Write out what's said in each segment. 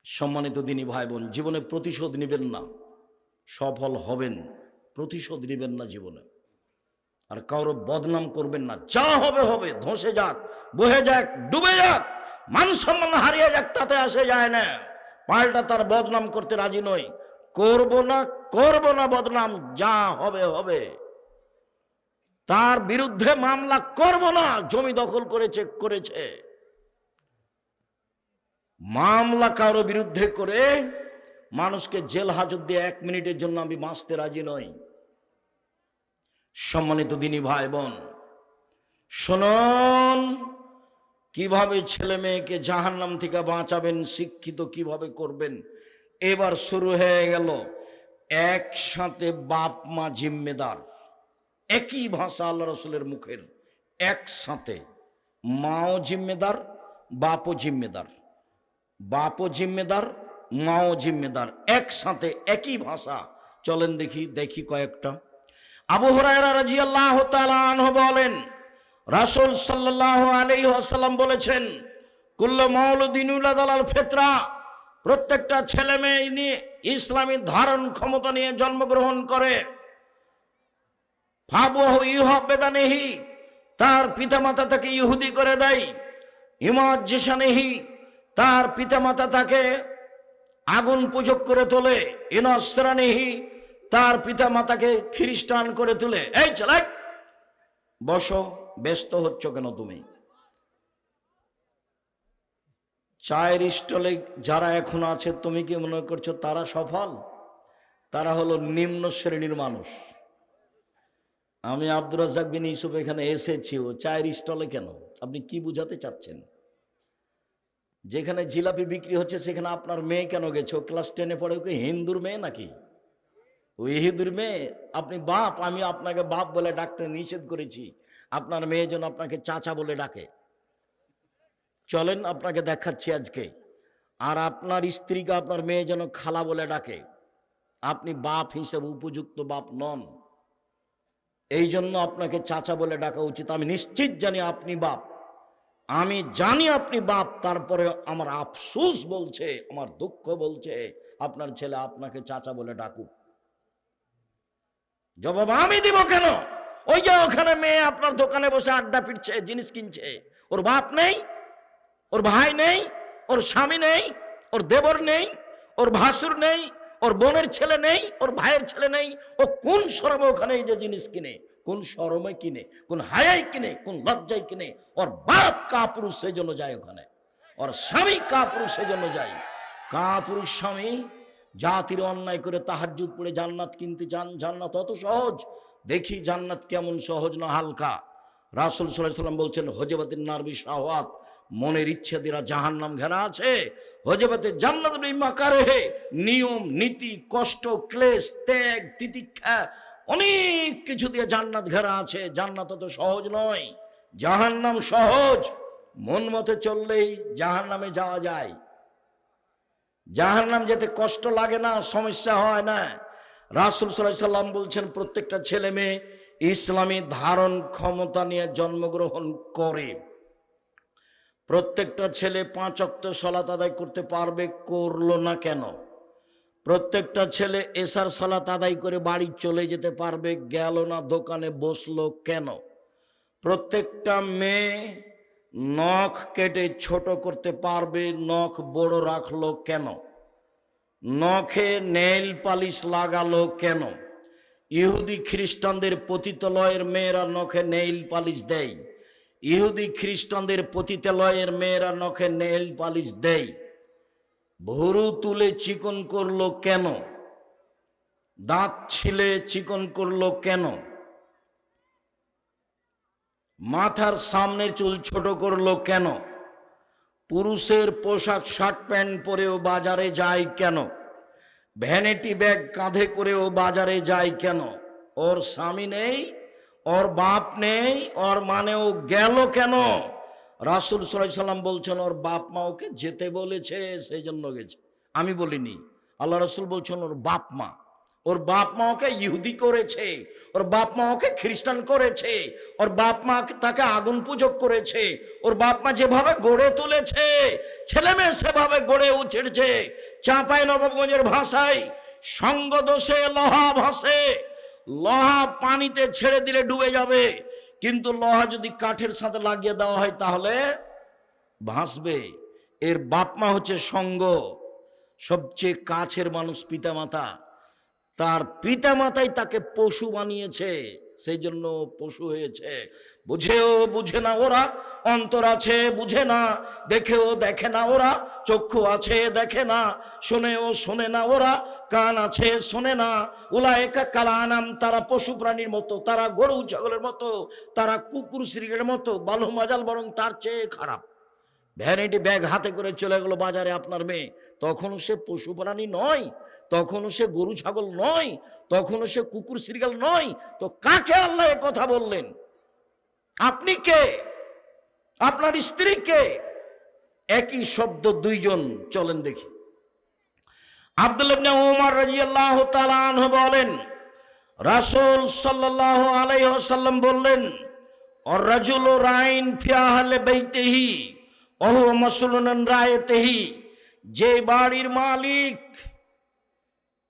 সম্মানিত দিনী ভাই বোন, জীবনে প্রতিশোধ নেবেন না, সফল হবেন। প্রতিশোধ নেবেন না জীবনে, আর কারো বদনাম করবেন না। যা হবে হবে, ধসে যাক, বহে যাক, ডুবে যাক, মান সম্মান হারিয়ে যাক, তাতে আসে যায় না। পাল্টা তার বদনাম করতে রাজি নই। করব না বদনাম, যা হবে হবে। তার বিরুদ্ধে মামলা করব না। জমি দখল করেছে, মামলা কারো বিরুদ্ধে করে মানুষকে জেল হাজত দিয়ে 1 মিনিটের জন্য আমি বাঁচতে রাজি নই। সম্মানিত দিনী ভাই বোন, শুনুন, কিভাবে ছেলে মেয়েকে জাহান্নাম থেকে বাঁচাবেন, শিক্ষিত কিভাবে করবেন। এবার শুরু হয়ে গেল। একসাথে বাপ মা জিম্মেদার, একই ভাষা আল্লাহ রসুলের মুখের। একসাথে মাও জিম্মেদার, বাপও জিম্মেদার, বাপও জিম্মেদার, মাও জিম্মেদার, একসাথে একই ভাষা। চলেন দেখি কয়েকটা। আবু হুরায়রা রাদিয়াল্লাহু তাআলা আনহু বলেন, রাসূল সাল্লাল্লাহু আলাইহি ওয়াসাল্লাম বলেছেন, কুল্লু মাউলুদিন ইউলাদু আলাল ফিতরা, প্রত্যেকটা ছেলে মেয়ে নিয়ে ইসলামী ধারণ ক্ষমতা নিয়ে জন্মগ্রহণ করে। ফাবুহু ইউহাবেদানিহি, তার পিতামাতা তাকে ইহুদি করে দেয়। ইমাজ্জিসানিহি, তার পিতামাতা তাকে আগুন পূজক করে তোলে। ইনাসরানিহি, তার পিতামাতাকে খ্রিস্টান করে তোলে। এই চালাক, বসো, ব্যস্ত হচ্ছ কেন তুমি? চায়ের স্টলে যারা এখন আছে, তুমি কি মনে করছো তারা সফল? তারা হলো নিম্ন শ্রেণীর মানুষ। আমি আব্দুর রাজ্জাক বিন ইউসুফ এখানে এসেছি, ও চায়ের স্টলে কেন? আপনি কি বুঝাতে চাচ্ছেন? যেখানে জিলাপি বিক্রি হচ্ছে সেখানে আপনার মেয়ে কেন গেছে? ও ক্লাস 10-এ পড়ে, ওকে হিন্দুর মেয়ে নাকি? ও ইহুদির মেয়ে? আপনি বাপ, আমি আপনাকে বাপ বলে ডাকতে নিষেধ করেছি, আপনার মেয়ে যেন আপনাকে চাচা বলে ডাকে। চলেন আপনাকে দেখাচ্ছি আজকে। আর আপনার স্ত্রীকে আপনার মেয়ে যেন খালা বলে ডাকে। আপনি বাপ হিসেবে উপযুক্ত বাপ নন, এই জন্য আপনাকে চাচা বলে ডাকা উচিত। আমি নিশ্চিত জানি আপনি বাপ, আমি জানি আপনি বাপ, তারপরে আমার আফসোস বলছে, আমার দুঃখ বলছে আপনার ছেলে আপনাকে চাচা বলে ডাকুক। জবাব আমি দিব কেন? ওই যে ওখানে মেয়ে আপনার দোকানে বসে আড্ডা পিটছে, জিনিস কিনছে, ওর বাপ নেই, ওর ভাই নেই, ওর স্বামী নেই, ওর দেবর নেই, ওর ভাসুর নেই, ওর বোনের ছেলে নেই, ওর ভাইয়ের ছেলে নেই। ও কোন শরমে ওখানে এই যে জিনিস কিনে? কোন শরমে কিনে? কোন হায়াই কিনে? কোন লজ্জায় কিনে? ওর বাপ কাপুরুষ, সেই জন্য যায় ওখানে। ওর স্বামী কাপুরুষ, সেই জন্য যায়। কাপুরুষ স্বামী জাতির অন্যায় করে তাহাজ্জুদ পড়ে জান্নাত কিনতে চান। জান্নাত অত সহজ? দেখি জান্নাত কেমন সহজ না হালকা। রাসূল সাল্লাল্লাহু আলাইহি ওয়াসাল্লাম বলছেন, হজবাতিন নার বিশাওয়াত, মনের ইচ্ছে দ্বারা জাহান্নাম ঘেরা আছে। হজবাতে জান্নাত বিমাকারহে, নিয়ম নীতি, কষ্ট, ক্লেশ, ত্যাগ, তিতিক্ষা, অনেক কিছু দিয়ে জান্নাত ঘেরা আছে। জান্নাত তো সহজ নয়, জাহান্নাম সহজ। মন মতো চললেই জাহান্নামে যাওয়া যায়। জাহান্নাম যেতে কষ্ট লাগে না, সমস্যা হয় না। রাসূল সাল্লাল্লাহু আলাইহি ওয়াসাল্লাম বলছেন, প্রত্যেকটা ছেলে মেয়ে ইসলামী ধারণ ক্ষমতা নিয়ে জন্মগ্রহণ করে। প্রত্যেকটা ছেলে 5 ওয়াক্ত সালাত আদায় করতে পারবে, করলো না কেন? প্রত্যেকটা ছেলে এশার সালাত আদায় করে বাড়ি চলে যেতে পারবে, গেল না, দোকানে বসলো কেন? প্রত্যেকটা মেয়ে নখ কেটে ছোট করতে পারবে, নখ বড় রাখলো কেন? নখে নেইল পালিশ লাগালো কেন? ইহুদি খ্রিস্টানদের পতিতালয়ের মেয়েরা নখে নেইল পালিশ দেয়, ইহুদি খ্রিস্টানদের পতিতালয়ের মেয়েরা নখে নেইল পালিশ দেয়। ভুরু তুলে চিকন করলো কেন? দাঁত ছিলে চিকন করলো কেন? মাথার সামনের চুল ছোট করলো কেন? পুরুষের পোশাক শার্ট প্যান্ট পরেও বাজারে যায় কেন? ভ্যানিটি ব্যাগ কাঁধে করেও বাজারে যায় কেন? ওর স্বামী নেই, ওর বাপ নেই, ওর মানেও গেল কেন? রাসূল সাল্লাল্লাহু আলাইহি ওয়াসাল্লাম বলছেন, ওর বাপ মা ওকে যেতে বলেছে, সেই জন্য গেছে, আমি বলিনি। আল্লাহ রাসূল বলছেন ওর বাপ মা। ওর বাপ মা ওকে ইহুদি করেছে, ওর বাপ মা ওকে খ্রিস্টান করেছে, ওর বাপ মা তাকে আগুন পূজক করেছে, ওর বাপ মা যেভাবে গড়ে তুলেছে ছেলে মেয়ে সেভাবে গড়ে উঠেছে। চাঁপাই নবাবগঞ্জের ভাষায় সঙ্গ দোষে লোহা ভাসে। লোহা পানিতে ছেড়ে দিলে ডুবে যাবে, কিন্তু লোহা যদি কাঠের সাথে লাগিয়ে দেওয়া হয় তাহলে ভাসবে। এর বাপ মা হচ্ছে সঙ্গ, সবচেয়ে কাছের মানুষ পিতামাতা। তার পিতামাতাই তাকে পশু বানিয়েছে, সেই জন্য পশু হয়েছে। বুঝেও বুঝে না ওরা, অন্তর আছে বুঝে না, দেখেও দেখে না ওরা, চক্ষু আছে দেখে না, শোনেও শোনে না ওরা, কান আছে শোনে না। উলায়েকা কালানাম, তারা পশু প্রাণীর মতো, তারা গরু ছাগলের মতো, তারা কুকুর শ্রীগের মতো। বালু মাজাল বরং তার চেয়ে খারাপ। ভ্যানিটি ব্যাগ হাতে করে চলে গেল বাজারে আপনার মেয়ে, তখনও সে পশু প্রাণী নয়, তখনও সে গরু ছাগল নয়, তখনও সে কুকুর শ্রীগাল নয়। তো কাকে আল্লাহ এ কথা বললেন? আপনি কে? আপনার স্ত্রী কে? একই শব্দ দুইজন। চলেন দেখি। আব্দুল্লাহ ইবনে ওমর রাদিয়াল্লাহু তাআলা আনহু বলেন, রাসূল সাল্লাল্লাহু আলাইহি ওয়াসাল্লাম বললেন, আর রাজুলু রাইন ফি আহলি বাইতিহি ওয়া হুয়া মাসউলুন আন রায়াতিহি। যে বাড়ির মালিক,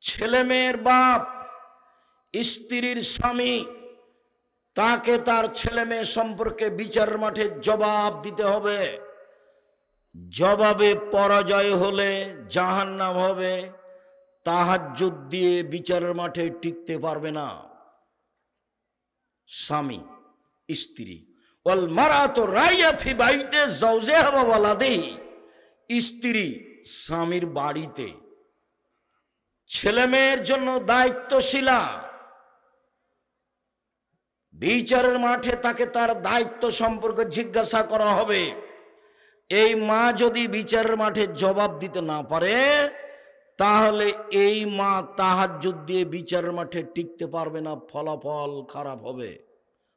ছেলে মেয়ের বাপ, স্ত্রীর স্বামী, তাকে তার ছেলে মেয়ে সম্পর্কে বিচারের মাঠে জবাব দিতে হবে। জবাবে পরাজয় হলে জাহান্নাম হবে, তাহাজ্জুদ দিয়ে বিচারের মাঠে টিকতে পারবে না। স্বামী স্ত্রী, ওয়াল মারাতু রাইয়া ফি বাইতি যাওজিহা ওয়া ওয়ালাদিহি। স্ত্রী স্বামীর বাড়িতে ছেলে মেয়ের জন্য দায়িত্বশীলা। বিচারের মাঠে তাকে তার দায়িত্ব সম্পর্কে জিজ্ঞাসা করা হবে। এই মা যদি বিচারের মাঠে জবাব দিতে না পারে, তাহলে এই মা তাহাজ্জুদ দিয়ে বিচারের মাঠে টিকতে পারবে না, ফলাফল খারাপ হবে।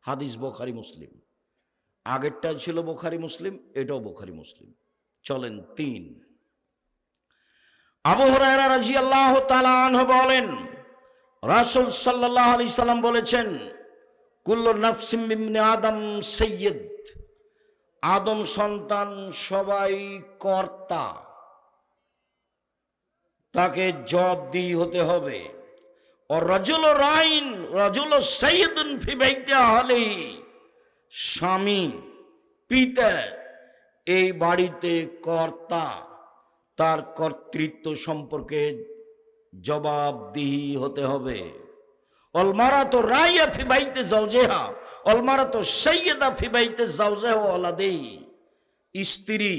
হাদিস বুখারী মুসলিম। আগেরটা ছিল বুখারী মুসলিম, এটাও বুখারী মুসলিম। চলেন 3। আবু হুরায়রা রাদিয়াল্লাহু তাআলা আনহু বলেন, রাসূল সাল্লাল্লাহু আলাইহি সাল্লাম বলেছেন, কুল্লু নাফসিম মিন আদম সাইয়্যিদ। আদম সন্তান সবাই কর্তা, তাকে জবাবদিহি হতে হবে। আর রাজুলু রাইন, রাজুলু সাইয়্যিদুন ফি বাইতি আহলিহি। স্বামী পিতা এই বাড়িতে কর্তা, তার কর্তৃত্ব সম্পর্কে জবাবদিহি হতে হবে। ওয়াল মারাতু রাইয়া ফি বাইতি যাওজিহা ওয়াল মারাতু সাইয়্যিদা ফি বাইতি যাওজিহা ওয়া ওয়ালাদিহি। স্ত্রী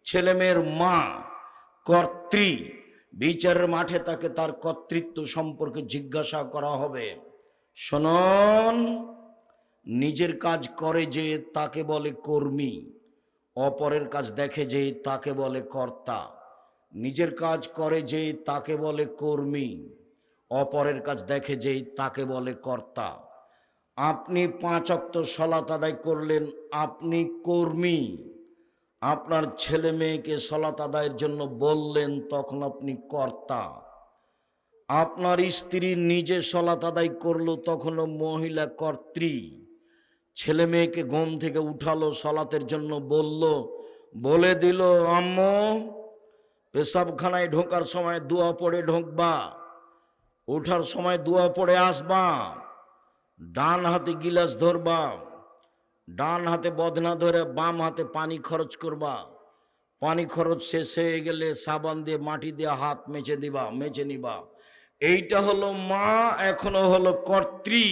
ছেলে মেয়ের মা, কর্ত্রী। বিচারের মাঠে তাকে তার কর্তৃত্ব সম্পর্কে জিজ্ঞাসা করা হবে। শুনুন, নিজের কাজ করে যে তাকে বলে কর্মী, অপরের কাজ দেখে যে তাকে বলে কর্তা। নিজের কাজ করে যে তাকে বলে কর্মী, অপরের কাজ দেখে যে তাকে বলে কর্তা। আপনি 5 ওয়াক্ত সালাত আদায় করলেন, আপনি কর্মী। আপনার ছেলে মেয়েকে সালাত আদায়ের জন্য বললেন, তখন আপনি কর্তা। আপনার স্ত্রী নিজে সালাত আদায় করলো, তখনও মহিলা কর্ত্রী। ছেলে মেয়েকে ঘুম থেকে উঠালো, সালাতের জন্য বলে দিল, আম্মু পেশাবখানায় ঢোকার সময় দোয়া পড়ে ঢোকবা, ওঠার সময় দোয়া পড়ে আসবা, ডান হাতে গিলাস ধরবা, ডান হাতে বদনা ধরে বাম হাতে পানি খরচ করবা, পানি খরচ শেষ হয়ে গেলে সাবান দিয়ে মাটি দিয়ে হাত মেজে নিবা। এইটা হলো মা, এখনো হলো কর্ত্রী।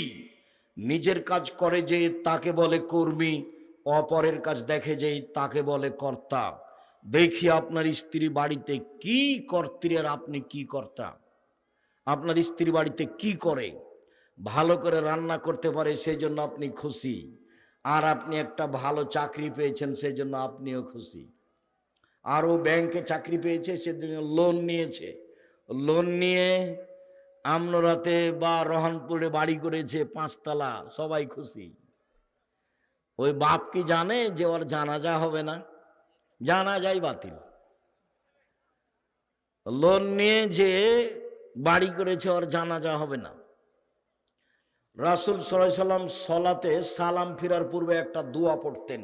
নিজের কাজ করে যে তাকে বলে কর্মী, অপরের কাজ দেখে যে তাকে বলে কর্তা। দেখি আপনার স্ত্রী বাড়িতে কি কর্ত্রী আর আপনি কি কর্তা। আপনার স্ত্রী বাড়িতে কি করে? ভালো করে রান্না করতে পারে, সেই জন্য আপনি খুশি। আর আপনি একটা ভালো চাকরি পেয়েছেন, সেই জন্য আপনিও খুশি। আর ও ব্যাংকে চাকরি পেয়েছে, সেজন্য লোন নিয়েছে, লোন নিয়ে আমনরাতে বা রহনপুরে বাড়ি করেছে 5 তলা, সবাই খুশি। ওই বাপ কি জানে যে ওর জানাজা হবে না? জানাজাই বাতিল। লোন নিয়ে যে বাড়ি করেছে, ওর জানাজা হবে না। রাসূল সাল্লাল্লাহু আলাইহি সাল্লাম সলাতে সালাম ফিরার পূর্বে একটা দোয়া পড়তেন,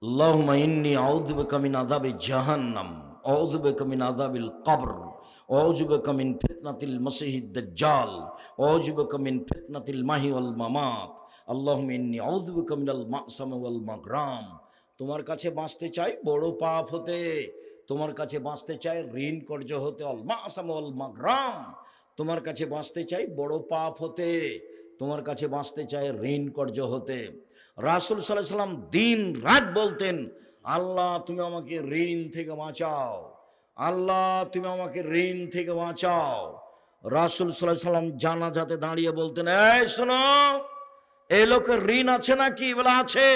আল্লাহুম্মা ইন্নী আউযু বিকা মিন আযাবি জাহান্নাম, আউযু বিকা মিন আযাবিল কবর, আউযু বিকা মিন ফিতনাতিল মাসিহিদ দাজ্জাল, আউযু বিকা মিন ফিতনাতিল মাহি ওয়াল মামাত, আল্লাহুম্মা ইন্নী আউযু বিকা মিনাল মা'সাম ওয়াল মাগরাম। তোমার কাছে বাঁচতে চাই বড় পাপ হতে, তোমার কাছে বাঁচতে চাই ঋণ কর্য হতে, আল মা'সাম ওয়াল মাগরাম। তোমার কাছে বাঁচতে চাই বড় পাপ হতে, তোমার কাছে বাঁচতে চাই ঋণ কর্য হতে। রাসূল সাল্লাল্লাহু আলাইহি সাল্লাম দিন রাত বলতেন, আল্লাহ তুমি আমাকে ঋণ থেকে বাঁচাও, আল্লাহ তুমি আমাকে ঋণ থেকে বাঁচাও। রাসূল সাল্লাল্লাহু আলাইহি সাল্লাম জানাজাতে দাঁড়িয়ে বলতেন, এই শোনো, এই লোকের ঋণ আছে নাকি? বলে আছে।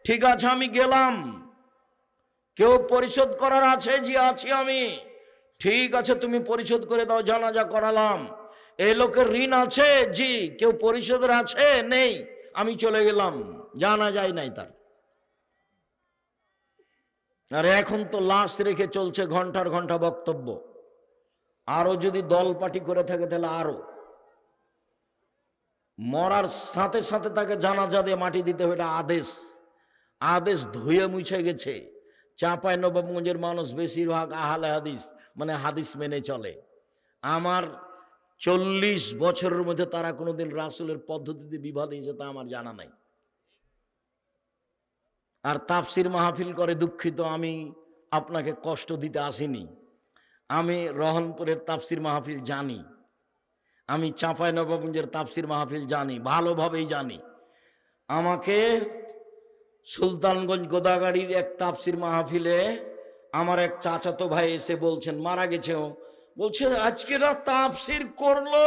ঠিক আছে, আমি গেলাম। কেউ পরিশোধ করার আছে? জি আছি আমি। ঠিক আছে, তুমি পরিশোধ করে দাও, জানাজা করালাম। এই লোকের ঋণ আছে? জি। কেউ পরিশোধের আছে? নেই। আমি চলে গেলাম, জানা যায় নাই তার। আর এখন তো লাশ রেখে চলছে ঘন্টার ঘন্টা বক্তব্য। আরো যদি দল পার্টি করে থাকে তাহলে আরো, মরার সাথে সাথে তাকে জানাজা দিয়ে মাটি দিতে হবে, এটা আদেশ। আদেশ ধুয়ে মুছে গেছে। চাঁপাইনবাবগঞ্জের মানুষ বেশিরভাগ আহলে হাদিস, মানে হাদিস মেনে চলে। আমার 40 বছরের মধ্যে তারা কোনোদিন রাসূলের পদ্ধতিতে বিবাদ হয়েছে তা আমার জানা নাই। আর তাফসির মাহফিল করে, দুঃখিত, আমি আপনাকে কষ্ট দিতে আসিনি। আমি রহনপুরের তাফসির মাহফিল জানি, আমি চাঁপাইনবাবগঞ্জের তাফসির মাহফিল জানি, ভালোভাবেই জানি। আমাকে সুলতানগঞ্জ গোদাগাড়ির এক তাফসির মাহফিলে আমার এক চাচাতো ভাই এসে বলছেন, মারা গেছে ও, বলছে আজকে না তাফসির করলো,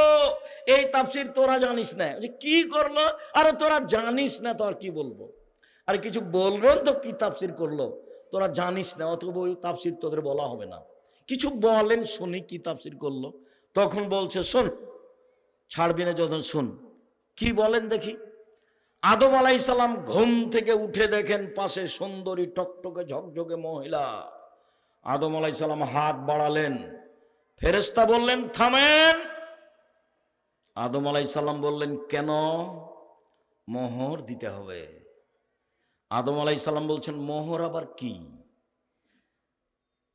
এই তাফসির তোরা জানিস না। কি করলো? আরে তোরা জানিস না তো আর কি বলবো, আর কিছু বলবেন তো কি তাফসির করলো, তোরা জানিস না, অথবা ওই তাফসির তোদের বলা হবে না। কিছু বলেন শুনি কি তাফসির করলো। তখন বলছে, শোন, ছাড়বি না যখন, শোন কি বলেন দেখি। আদম আলাইহিস সালাম ঘুম থেকে উঠে দেখেন পাশে সুন্দরী টকটকে ঝকঝকে মহিলা। আদম আলাইহিস সালাম হাত বাড়ালেন, ফেরেশতা বললেন থামেন। আদম আলাইহিস সালাম বললেন কেন? মোহর দিতে হবে। আদম আলাইহিস সালাম বলছেন মোহর আবার কি?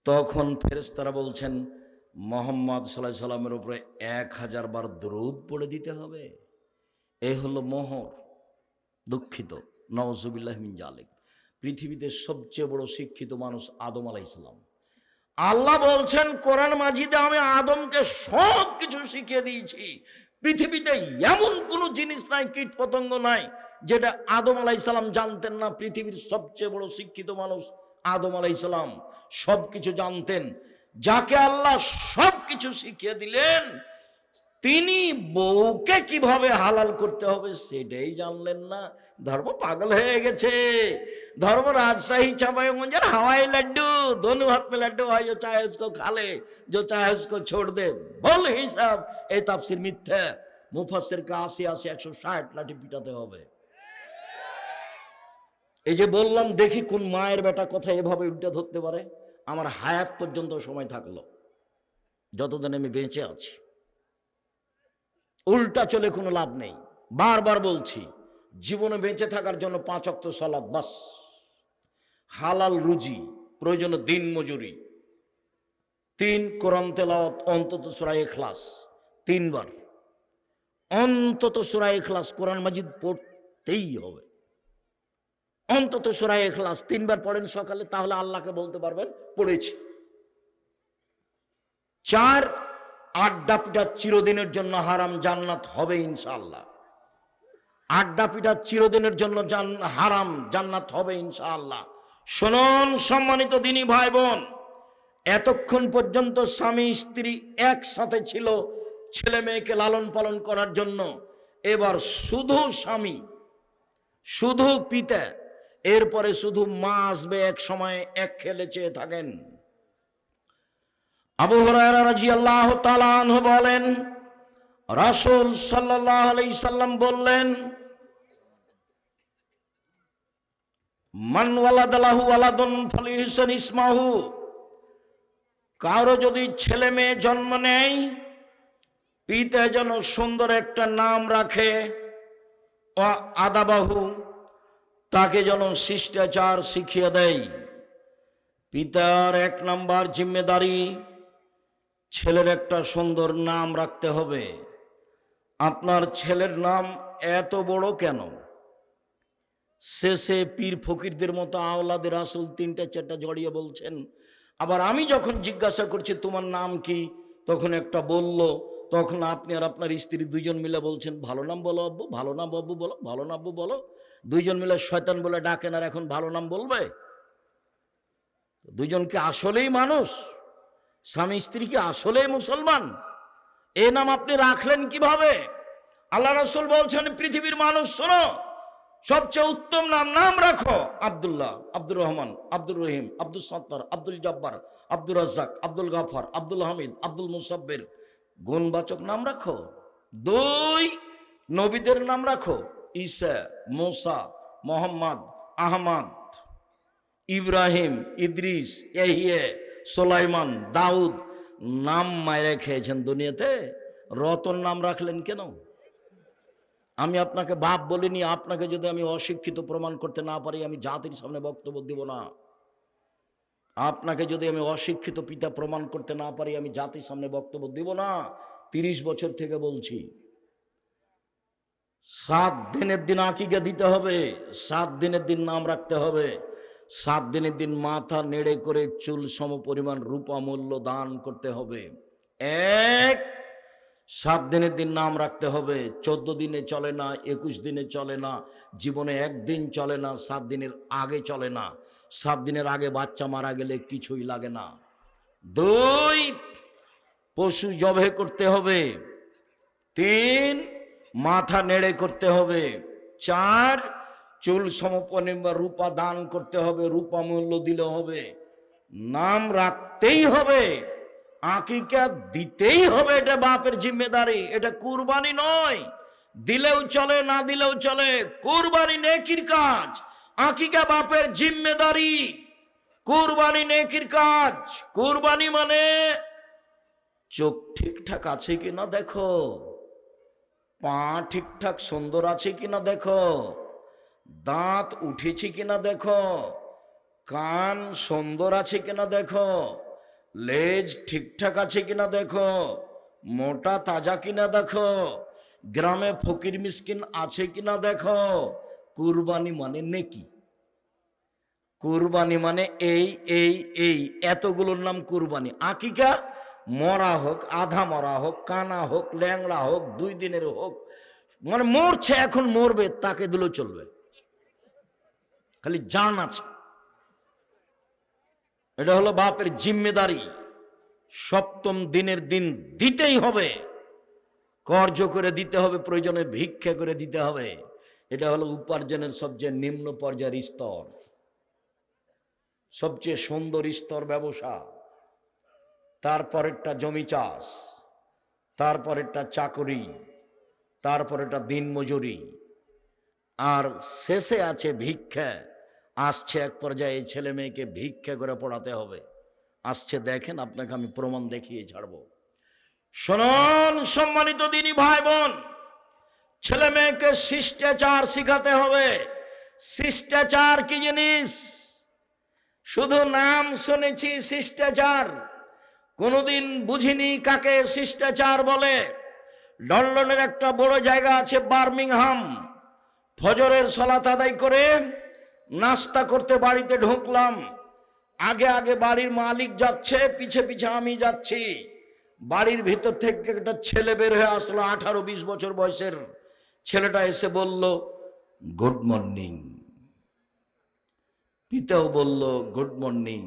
তখন ফেরেশতারা বলছেন মুহাম্মদ সাল্লাল্লাহু আলাইহি সাল্লামের উপরে 1000 বার দরুদ পড়ে দিতে হবে, এই হলো মোহর। দুঃখিত, নাউজুবিল্লাহ মিন জালিক। পৃথিবীতে সবচেয়ে বড় শিক্ষিত মানুষ আদম আলাইহিস সালাম। আল্লাহ বলছেন কোরআন মাজিদে, আমি আদমকে সব কিছু শিখিয়ে দিয়েছি। পৃথিবীতে এমন কোন জিনিস নাই, কীট পতঙ্গ নাই যেটা আদম আলাইহিস সালাম জানতেন না। পৃথিবীর সবচেয়ে বড় শিক্ষিত মানুষ আদম আলাইহিস সালাম, সবকিছু জানতেন। যাকে আল্লাহ সবকিছু শিখিয়ে দিলেন, তিনি বউকে কিভাবে হালাল করতে হবে সেটাই জানলেন না। ধর্ম পাগল হয়ে গেছে। धर्म राजशाही चांपाईगंज हवाई लड्डू, दोनों हाथ में लड्डू है, जो चाहे उसको खा ले, जो चाहे उसको छोड़ दे। बोल हिसाब এই তাফসীর মিথ্যা। মুফাসসিরকে 80 160 লাঠি পিটাতে হবে। এই যে বললাম, দেখি কোন মায়ের বেটা কথা এভাবে উল্টা ধরতে পারে। আমার হায়াত পর্যন্ত সময় থাকলো, যতদিন আমি বেঁচে আছি। উল্টা চলে কোনো লাভ নেই। বারবার বলছি, জীবনে বেঁচে থাকার জন্য 5 ওয়াক্ত সালাত বাস, হালাল রুজি, প্রয়োজনে দিন মজুরি, 3 কোরআন তেলাওয়াত, অন্তত সূরা ইখলাস 3 বার, অন্তত সূরা ইখলাস কোরআন মাজিদ পড়তেই হবে। অন্তত সূরা ইখলাস 3 বার পড়েন সকালে, তাহলে আল্লাহকে বলতে পারবেন পড়েছি। 4 আড্ডা পিঠা চিরদিনের জন্য হারাম, জান্নাত হবে ইনশাআল্লাহ। আড্ডা পিঠা চিরদিনের জন্য হারাম, জান্নাত হবে ইনশাআল্লাহ। শুনুন সম্মানিত দিনী ভাই বোন, এতক্ষণ পর্যন্ত স্বামী স্ত্রী একসাথে ছিল ছেলে মেয়েকে লালন পালন করার জন্য। এবার শুধু স্বামী, শুধু পিতা, এরপরে শুধু মা আসবে এক সময়, এক খেলে চেয়ে থাকেন। আবু হুরায়রা রাদিয়াল্লাহু তাআলা আনহু বলেন, রাসূল সাল্লাল্লাহু আলাইহি সাল্লাম বললেন, মান ওয়ালাদালাহু ওয়ালাদুন ফালিহসান ইসমাহু, কারো যদি ছেলে মেয়ে জন্ম নেয় পিতা যেন সুন্দর একটা নাম রাখে, আদাবাহু, তাকে যেন শিষ্টাচার শিখিয়ে দেয়। পিতার 1 নাম্বার জিম্মেদারি, ছেলের একটা সুন্দর নাম রাখতে হবে। আপনার ছেলের নাম এত বড় কেন? শেষে পীর ফকিরদের মতো আওলাদের রাসূল 3টা 4টা জড়িয়ে বলছেন। আবার আমি যখন জিজ্ঞাসা করছি তোমার নাম কি, তখন একটা বলল, তখন আপনি আর আপনার স্ত্রী 2জন মিলে বলছেন ভালো নাম বলো আব্বু, ভালো নাম আব্বু বলো, ভালো নাম আব্বু বলো। 2জন মিলে শয়তান বলে ডাকেন, আর এখন ভালো নাম বলবে? 2জন কি আসলেই মানুষ? স্বামী স্ত্রী কি আসলেই মুসলমান? এ নাম আপনি রাখলেন কিভাবে? আল্লাহ রাসূল বলছেন পৃথিবীর মানুষ শোনো, সবচেয়ে উত্তম নাম রাখো আব্দুল্লাহ, আব্দুর রহমান, আব্দুর রহিম, আব্দুল সত্তার, আব্দুল জব্বার, আব্দুর রাজ্জাক, আব্দুল গাফার, আব্দুল হামিদ, আব্দুল মুসাব্বির। গুণবাচক নাম রাখো। 2, নবীদের নাম রাখো, ঈসা, মুসা, মোহাম্মদ, আহমদ, ইব্রাহিম, ইদ্রিস, ইয়াহিয়া, সুলাইমান, দাউদ। নাম মায়েরা খেয়েছেন দুনিয়াতে, রতন নাম রাখলেন কেন? আমি আপনাকে বাপ বলিনি, আপনাকে যদি আমি অশিক্ষিত প্রমাণ করতে না পারি আমি জাতির সামনে বক্তব্য দিব না। আপনাকে যদি আমি অশিক্ষিত পিতা প্রমাণ করতে না পারি আমি জাতির সামনে বক্তব্য দিব না। 30 বছর থেকে বলছি, 7 দিনের দিন আকিকা দিতে হবে, 7 দিনের দিন নাম রাখতে হবে, 7 দিনের দিন মাথা নেড়ে করে চুল সম পরিমাণ রূপা মূল্য দান করতে হবে। 7 দিনের দিন নাম রাখতে হবে। 14 দিনে চলে না, 21 দিনে চলে না, জীবনে 1 দিন চলে না, 7 দিনের আগে চলে না। 7 দিনের আগে বাচ্চা মারা গেলে কিছুই লাগে না। 2, পশু জবে করতে হবে। 3, মাথা নেড়ে করতে হবে। 4, চুল সমপরিমাণ রূপা দান করতে হবে, রূপা মূল্য দিলে হবে। নাম রাখতেই হবে, আকিকা দিতেই হবে। এটা বাপের জিম্মেদারি, এটা কুরবানি নয়। দিলেও চলে, না দিলেও চলে, কুরবানি নেকির কাজ, আকিকা বাপের জিম্মেদারি। কুরবানি নেকির কাজ। কুরবানি মানে চোখ ঠিকঠাক আছে কিনা দেখো, পা ঠিকঠাক সুন্দর আছে কিনা দেখো, দাঁত উঠেছে কিনা দেখো, কান সুন্দর আছে কিনা দেখো, লেজ ঠিকঠাক আছে কিনা দেখো, মোটা তাজা কিনা দেখো, গ্রামে ফকির মিসকিন আছে কিনা দেখো। কুরবানি মানে নেকি। কুরবানি মানে এই এতগুলোর নাম কুরবানি। আকিকা মরা হোক, আধা মরা হোক, কানা হোক, ল্যাংড়া হোক, 2 দিনের হোক, মানে মরছে এখন মরবে, তাকে দিলেও চলবে, খালি জান আছে। এটা হলো বাপের জিম্মেদারি। 7ম দিনের দিন দিতেই হবে, কর্জ করে দিতে হবে, প্রয়োজনে ভিক্ষা করে দিতে হবে। এটা হলো উপার্জনের সবচেয়ে নিম্ন পর্যায়ের স্তর। সবচেয়ে সুন্দর স্তর ব্যবসা, তারপরেরটা জমি চাষ, তারপরেরটা চাকরি, তারপরেরটা দিনমজুরি, আর শেষে আছে ভিক্ষা। আসছে এক পর্যায়ে ছেলে মেয়েকে ভিক্ষা করে পড়াতে হবে। আসছে, দেখেন, আপনাকে আমি প্রমাণ দেখিয়ে ছাড়ব। শুনুন সম্মানিত দিনী ভাই বোন, ছেলে মেয়েকে শিষ্টাচার শিখাতে হবে। শিষ্টাচার কি জিনিস? শুধু নাম শুনেছি শিষ্টাচার, কোনোদিন বুঝিনি কাকে শিষ্টাচার বলে। লন্ডনের একটা বড় জায়গা আছে বার্মিংহাম। ফজরের সালাত আদায় করে নাস্তা করতে বাড়িতে ঢুকলাম। আগে আগে বাড়ির মালিক যাচ্ছে, পিছে পিছে আমি যাচ্ছি। বাড়ির ভিতর থেকে একটা ছেলে বের হয়ে আসলো, 18-20 বছর বয়সের ছেলেটা এসে বলল গুড মর্নিং। পিতাও বলল গুড মর্নিং।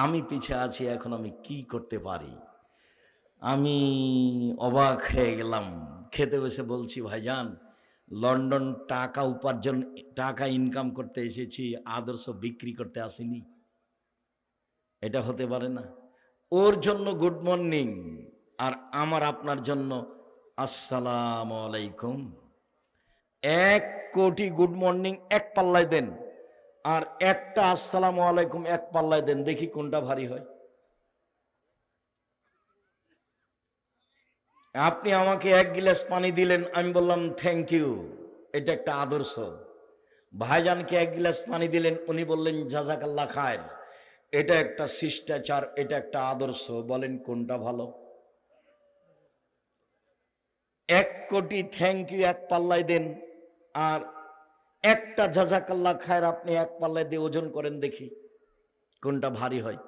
আমি পিছে আছি, এখন আমি কি করতে পারি? আমি অবাক হয়ে গেলাম। খেতে বসে বলছি, ভাইজান, লন্ডন টাকা উপার্জন, টাকা ইনকাম করতে এসেছি, আদর্শ বিক্রি করতে আসিনি। এটা হতে পারে না। ওর জন্য গুড মর্নিং, আর আমার আপনার জন্য আসসালামু আলাইকুম। 1 কোটি গুড মর্নিং এক পাল্লায় দেন, আর একটা আসসালামু আলাইকুম এক পাল্লায় দেন, দেখি কোনটা ভারী হয়। আপনি আমাকে এক গ্লাস পানি দিলেন, আমি বললাম থ্যাংক ইউ, এটা একটা আদর্শ। ভাইজানকে এক গ্লাস পানি দিলেন, উনি বললেন জাযাকাল্লাহ খায়ের, এটা একটা শিষ্টাচার, এটা একটা আদর্শ। বলেন কোনটা ভালো? 1 কোটি থ্যাংক ইউ এক পাল্লায় দেন, আর একটা জাযাকাল্লাহ খায়ের আপনি এক পাল্লায় দিয়ে ওজন করেন দেখি কোনটা ভারী হয়।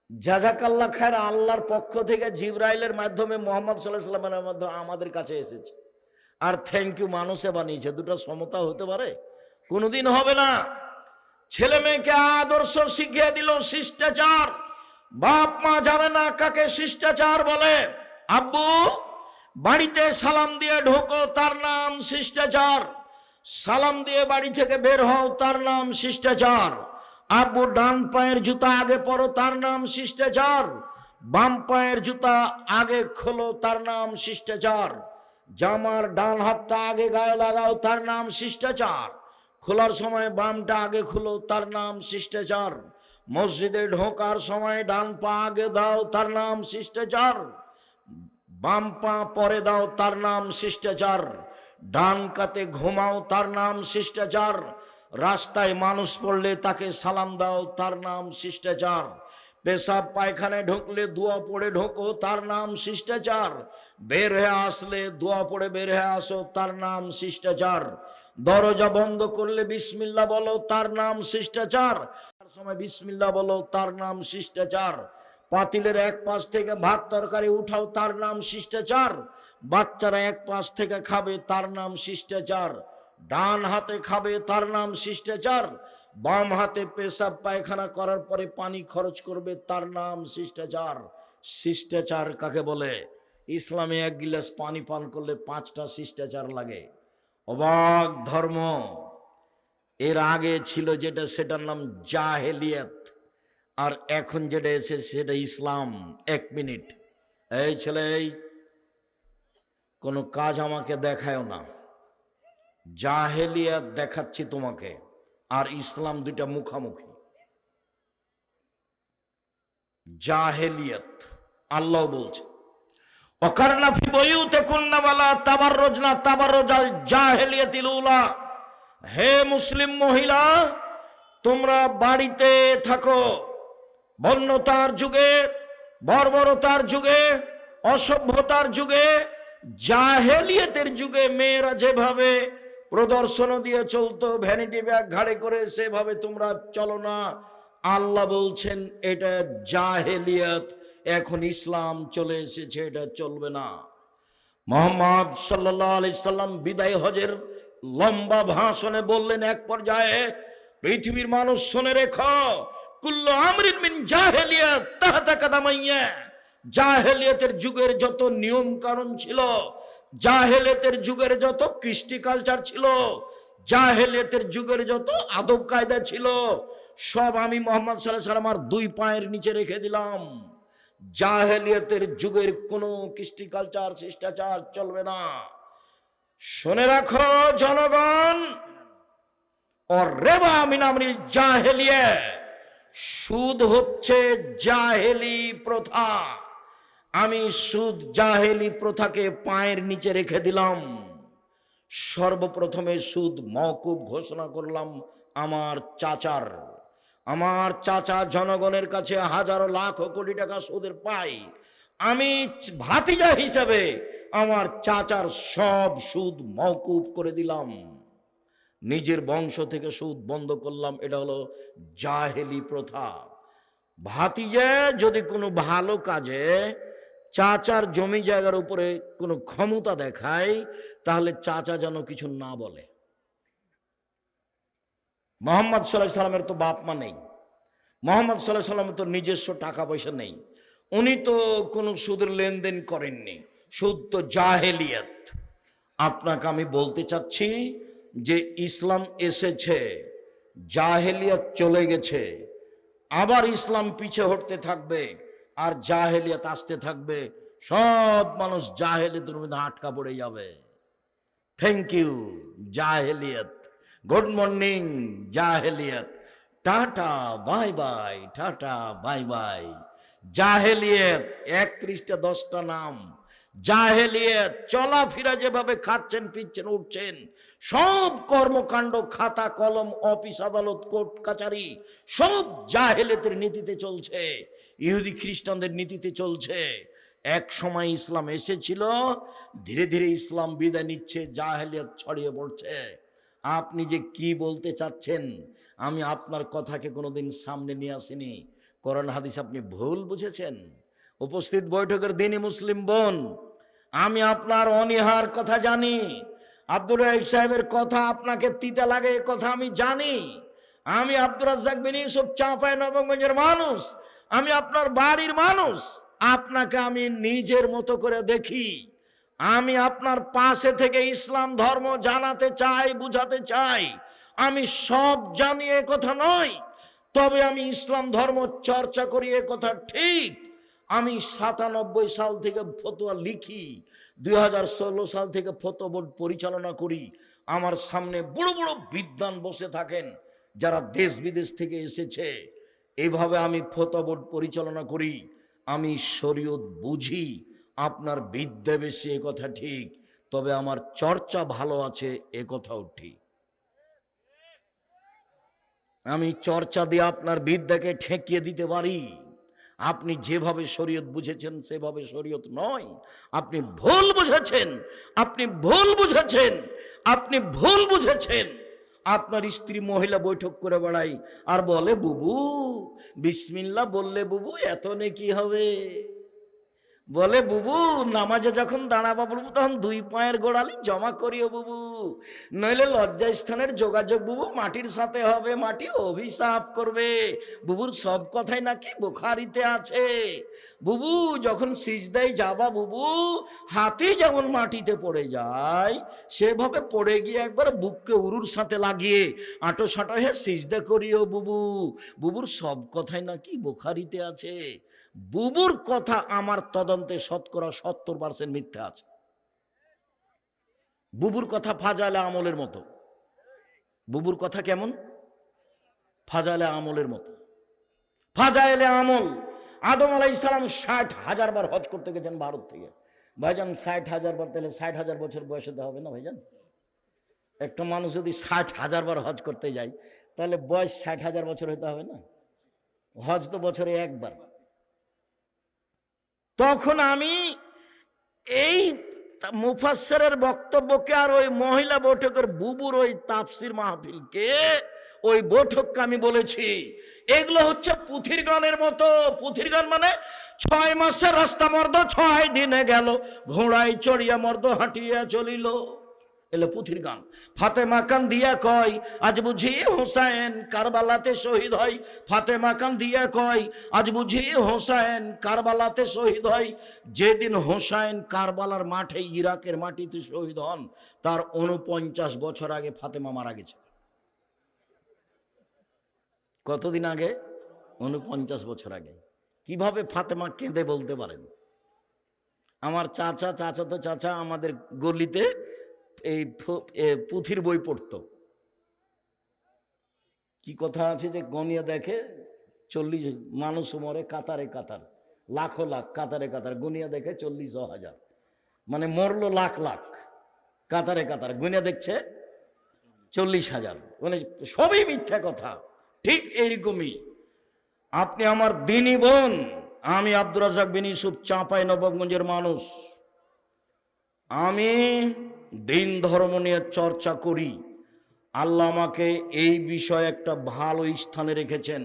জাযাকাল্লাহ খায়ের আল্লাহর পক্ষ থেকে জিবরাইলের মাধ্যমে মুহাম্মদ সাল্লাল্লাহু আলাইহি ওয়াসাল্লামের মাধ্যমে আমাদের কাছে এসেছে, আর থ্যাংক ইউ মানুষে বানিয়েছে। দুটো সমতা হতে পারে? কোনোদিন হবে না। ছেলে মেয়েকে আদর্শ শিখিয়ে দিল, শিষ্টাচার। বাপ মা জানে না কাকে শিষ্টাচার বলে। আব্বু বাড়িতে সালাম দিয়ে ঢোকো, তার নাম শিষ্টাচার। সালাম দিয়ে বাড়ি থেকে বের হও, তার নাম শিষ্টাচার। আব্বু ডান পায়ের জুতা আগে পরো, তার নাম শিষ্টাচার। বাম পায়ের জুতা আগে খোলো, তার নাম শিষ্টাচার। জামার ডান হাতটা আগে গায়ে লাগাও, তার নাম শিষ্টাচার। খোলার সময় বামটা আগে খুলো, তার নাম শিষ্টাচার। মসজিদে ঢোকার সময় ডান পা আগে দাও, তার নাম শিষ্টাচার। বাম পা পরে দাও, তার নাম শিষ্টাচার। ডান কাতে ঘুমাও, তার নাম শিষ্টাচার। রাস্তায় মানুষ পড়লে তাকে সালাম দাও, তার নাম শিষ্টাচার। পেশাব পায়খানায় ঢুকলে দোয়া পড়ে ঢোকো, তার নাম শিষ্টাচার। বের হয়ে আসলে দোয়া পড়ে বের হয়ে আসো, তার নাম শিষ্টাচার। দরজা বন্ধ করলে বিসমিল্লাহ বলো, তার নাম শিষ্টাচার। তার সময় বিসমিল্লাহ বলো, তার নাম শিষ্টাচার। পাতিলের এক পাশ থেকে ভাত তরকারি উঠাও, তার নাম শিষ্টাচার। বাচ্চারা এক পাশ থেকে খাবে, তার নাম শিষ্টাচার। ডান হাতে খাবে, তার নাম শিষ্টাচার। বাম হাতে পেশাব পায়খানা করার পরে পানি খরচ করবে, তার নাম শিষ্টাচার। শিষ্টাচার কাকে বলে? ইসলামে এক গিলাস পানি পান করলে 5টা শিষ্টাচার লাগে। অবাক ধর্ম। এর আগে ছিল যেটা, সেটার নাম জাহেলিয়াত, আর এখন যেটা এসে সেটা ইসলাম। 1 মিনিট, এই ছেলে, এই কোনো কাজ আমাকে দেখায়ও না। জাহেলিয়াত দেখাচ্ছি তোমাকে, আর ইসলাম দুইটা মুখামুখি। জাহেলিয়াত আল্লাহ বলছে ওয়াকারনা ফি বুয়ুতিকুন্না ওয়ালা তাবাররুজনা তাবাররুজাল জাহেলিয়াতিল উলা। হে মুসলিম মহিলা, তোমরা বাড়িতে থাকো। বন্যতার যুগে, বর্বরতার যুগে, অসভ্যতার যুগে, জাহেলিয়াতের যুগে মেয়েরা যেভাবে প্রদর্শন দিয়ে চলতো, ভ্যানিটি ব্যাগ ঘাড়ে করে, সেভাবে তোমরা চলো না। আল্লাহ বলছেন এটা জাহেলিয়াত। এখন ইসলাম চলে এসেছে, এটা চলবে না। মুহাম্মদ সাল্লাল্লাহু আলাইহি সাল্লাম বিদায় হজের লম্বা ভাষণে বললেন এক পর্যায়ে, পৃথিবীর মানুষ শুনে রেখো, কুল্লু আমরিন মিন জাহেলিয়াত তাহতা কাদামাইয়া। জাহেলিয়াতের যুগের যত নিয়ম কানুন ছিল, জাহেলিয়াতের যুগের যত কৃষ্টি কালচার ছিল, জাহেলিয়াতের যুগের যত আদব কায়দা ছিল, সব আমি মুহাম্মদ সাল্লাল্লাহু আলাইহি ওয়াসাল্লাম 2 পায়ের নিচে রেখে দিলাম। জাহেলিয়াতের যুগের কোনো কৃষ্টি কালচার, শিষ্টাচার চলবে না। শুনে রাখো জনগণ, আর রেবা মিন আমরিল জাহেলিয়া, সুদ হচ্ছে জাহেলি প্রথা। আমি সুদ, জাহেলি প্রথাকে পায়ের নিচে রেখে দিলাম। সর্বপ্রথমে সুদ মওকুফ ঘোষণা করলাম আমার চাচার। আমার চাচা জনগণের কাছে হাজারো লাখ কোটি টাকা সুদের পায়। আমি ভাতিজা হিসাবে আমার চাচার সব সুদ মওকুফ করে দিলাম। নিজের বংশ থেকে সুদ বন্ধ করলাম। এটা হলো জাহেলি প্রথা। ভাতিজা যদি কোনো ভালো কাজে চাচার জমি জায়গার উপরে কোনো ক্ষমতা দেখায়, তাহলে চাচা যেন কিছু না বলে। মুহাম্মদ সাল্লাল্লাহু আলাইহি সাল্লামের তো বাপ মা নেই, মুহাম্মদ সাল্লাল্লাহু আলাইহি সাল্লামের তো নিজস্ব টাকা পয়সা নেই, উনি তো কোনো সুদের লেনদেন করেননি। সুদ তো জাহেলিয়াত। আপনাকে আমি বলতে চাচ্ছি যে ইসলাম এসেছে, জাহেলিয়াত চলে গেছে, আবার ইসলাম পিছে হটতে থাকবে, আর জাহেলিয়াত আসতে থাকবে। সব মানুষ জাহেলিয়াতের মধ্যে আটকা পড়ে যাবে। থ্যাংক ইউ জাহেলিয়াত, গুড মর্নিং জাহেলিয়াত, tata bye bye, tata bye bye. জাহেলিয়াত 1 পৃষ্ঠা 10টা নাম। জাহেলিয়াত, চলাফেরা যেভাবে খাচ্ছেন পিচ্ছেন উঠছেন, সব কর্মকাণ্ড, খাতা কলম, অফিস আদালত, কোর্ট কাচারি, সব জাহেলিয়াতের নীতিতে চলছে, ইহুদি খ্রিস্টানদের নীতিতে চলছে। এক সময় ইসলাম এসেছিল, ধীরে ধীরে ইসলাম বিদায় নিচ্ছে, জাহেলিয়াত ছড়িয়ে পড়ছে। আপনি যে কি বলতে চাচ্ছেন, আমি আপনার কথাকে কোনোদিন সামনে নিয়ে আসিনি। কোরআন হাদিস আপনি ভুল বুঝেছেন। উপস্থিত বৈঠকের দিনই মুসলিম বোন, আমি আপনার অনীহার কথা জানি। আব্দুর রাজ্জাক সাহেবের কথা আপনাকে তিতা লাগে, এ কথা আমি জানি। আমি আব্দুর রাজ্জাক বিন ইউসুফ চাঁপাইনবাবগঞ্জের মানুষ, আমি আপনার বাড়ির মানুষ। আপনাকে আমি নিজের মতো করে দেখি। আমি আপনার পাশে থেকে ইসলাম ধর্ম জানাতে চাই, বুঝাতে চাই। আমি সব জানি এ কথা নয়, তবে আমি ইসলাম ধর্ম চর্চা করি এ কথা ঠিক। আমি 97 সাল থেকে ফতোয়া লিখি, 2016 সাল থেকে ফতোয়া বোর্ড পরিচালনা করি। আমার সামনে বড় বড় বিদ্বান বসে থাকেন যারা দেশ বিদেশ থেকে এসেছে। এইভাবে আমি ফতোয়া বোর্ড পরিচালনা করি। আমি শরীয়ত বুঝি। আপনার বিদ্যা বেশি এ কথা ঠিক, তবে আমার চর্চা ভালো আছে এ কথাও ঠিক। আমি চর্চা দিয়ে আপনার বিদ্যাকে ঠেকিয়ে দিতে পারি। আপনি যেভাবে শরীয়ত বুঝেছেন সেভাবে শরীয়ত নয়। আপনি ভুল বুঝেছেন, আপনি ভুল বুঝেছেন, আপনি ভুল বুঝেছেন। আপনার স্ত্রী মহিলা বৈঠক করে বেড়াই আর বলে, বুবু বিসমিল্লাহ বললে বুবু এত নেকি হবে। বলে, বুবু নামাজে যখন দাঁড়াবা বুবু তখন 2 পায়ের গোড়ালি জমা করিও বুবু, নইলে লজ্জাস্থানের যোগাযোগ বুবু মাটির সাথে হবে, মাটি অভিশাপ করবে। বুবুর সব কথাই নাকি বুখারীতে আছে। বুবু যখন সিজদায় যাবা বুবু, হাতি যেমন মাটিতে পড়ে যায় সেভাবে পড়ে গিয়ে একবার বুককে উরুর সাথে লাগিয়ে আঁটো সাঁটো হয়ে সিজদা করিও বুবু। বুবুর সব কথাই নাকি বুখারীতে আছে। বুবুর কথা আমার তদন্তে 70% মিথ্যা আছে। বুবুর কথা ফাজাইলে আমলের মতো। বুবুর কথা কেমন? ফাজাইলে আমলের মতো। ফাজাইলে আমল। আদম আলাইহিস সালাম 60,000 বার হজ করতে গেছেন ভারত থেকে। ভাইজান 60,000 বার, তাহলে 60,000 বছর বয়সে দেওয়া হবে না ভাইজান? একটা মানুষ যদি 60,000 বার হজ করতে যায় তাহলে বয়স 60,000 বছর হতে হবে না? হজ তো বছরে একবার। তখন আমি এই মুফাসসিরের বক্তব্যকে আর ওই মহিলা বৈঠকের বুবুর ওই তাফসির মাহফিলকে, ওই বৈঠককে আমি বলেছি এগুলো হচ্ছে পুথির গানের মতো। পুথির গান মানে 6 মাসের রাস্তা মর্দ 6 দিনে গেল, ঘোড়ায় চড়িয়া মর্দ হাঁটিয়া চলিল, এলো পুথির গান। ফাতেমা কান দিয়া কয় আজ বুঝি হোসেন কারবালাতে শহীদ হয়। ফাতেমা কান দিয়া কয় আজ বুঝি হোসেন কারবালাতে শহীদ হয়। যেদিন হোসেন কারবালার মাঠে ইরাকের মাটিতে শহীদ হন তার 49 বছর আগে ফাতেমা মারা গেছে। কতদিন আগে? 49 বছর আগে। কিভাবে ফাতেমা কেঁদে বলতে পারেন? আমার চাচাতো চাচা আমাদের গলিতে এই পুথির বই পড়তো। কি কথা আছে যে গনিয়া দেখে 40 মানুষ মরে কাতারে কাতার, লাখো লাখ কাতারে কাতার, গনিয়া দেখে 40,000, মানে মরলো লাখ লাখ, কাতারে কাতার গনিয়া দেখছে 40,000, মানে সবই মিথ্যা কথা। ঠিক এইরকমই আপনি আমার দিনী বোন, আমি আব্দুর রাজ্জাক বিন ইউসুফ চাঁপাইনবাবগঞ্জের মানুষ। আমি দিন ধর্ম নিয়ে চর্চা করি। আল্লাহ আমাকে এই বিষয়ে একটা ভালো স্থানে রেখেছেন।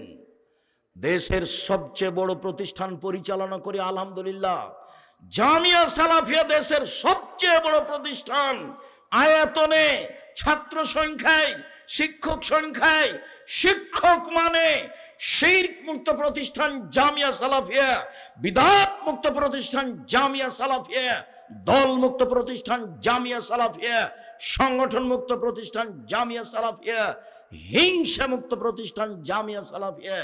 দেশের সবচেয়ে বড় প্রতিষ্ঠান পরিচালনা করি আলহামদুলিল্লাহ। জামিয়া সালাফিয়া দেশের সবচেয়ে বড় প্রতিষ্ঠান, আয়তনে, ছাত্র সংখ্যায়, শিক্ষক সংখ্যায়। শিক্ষক মানে শিরক মুক্ত প্রতিষ্ঠান জামিয়া সালাফিয়া, বিদআত মুক্ত প্রতিষ্ঠান জামিয়া সালাফিয়া, দল মুক্ত প্রতিষ্ঠান জামিয়া সালাফিয়া, সংগঠন মুক্ত প্রতিষ্ঠান জামিয়া সালাফিয়া, হিংসা মুক্ত প্রতিষ্ঠান জামিয়া সালাফিয়া।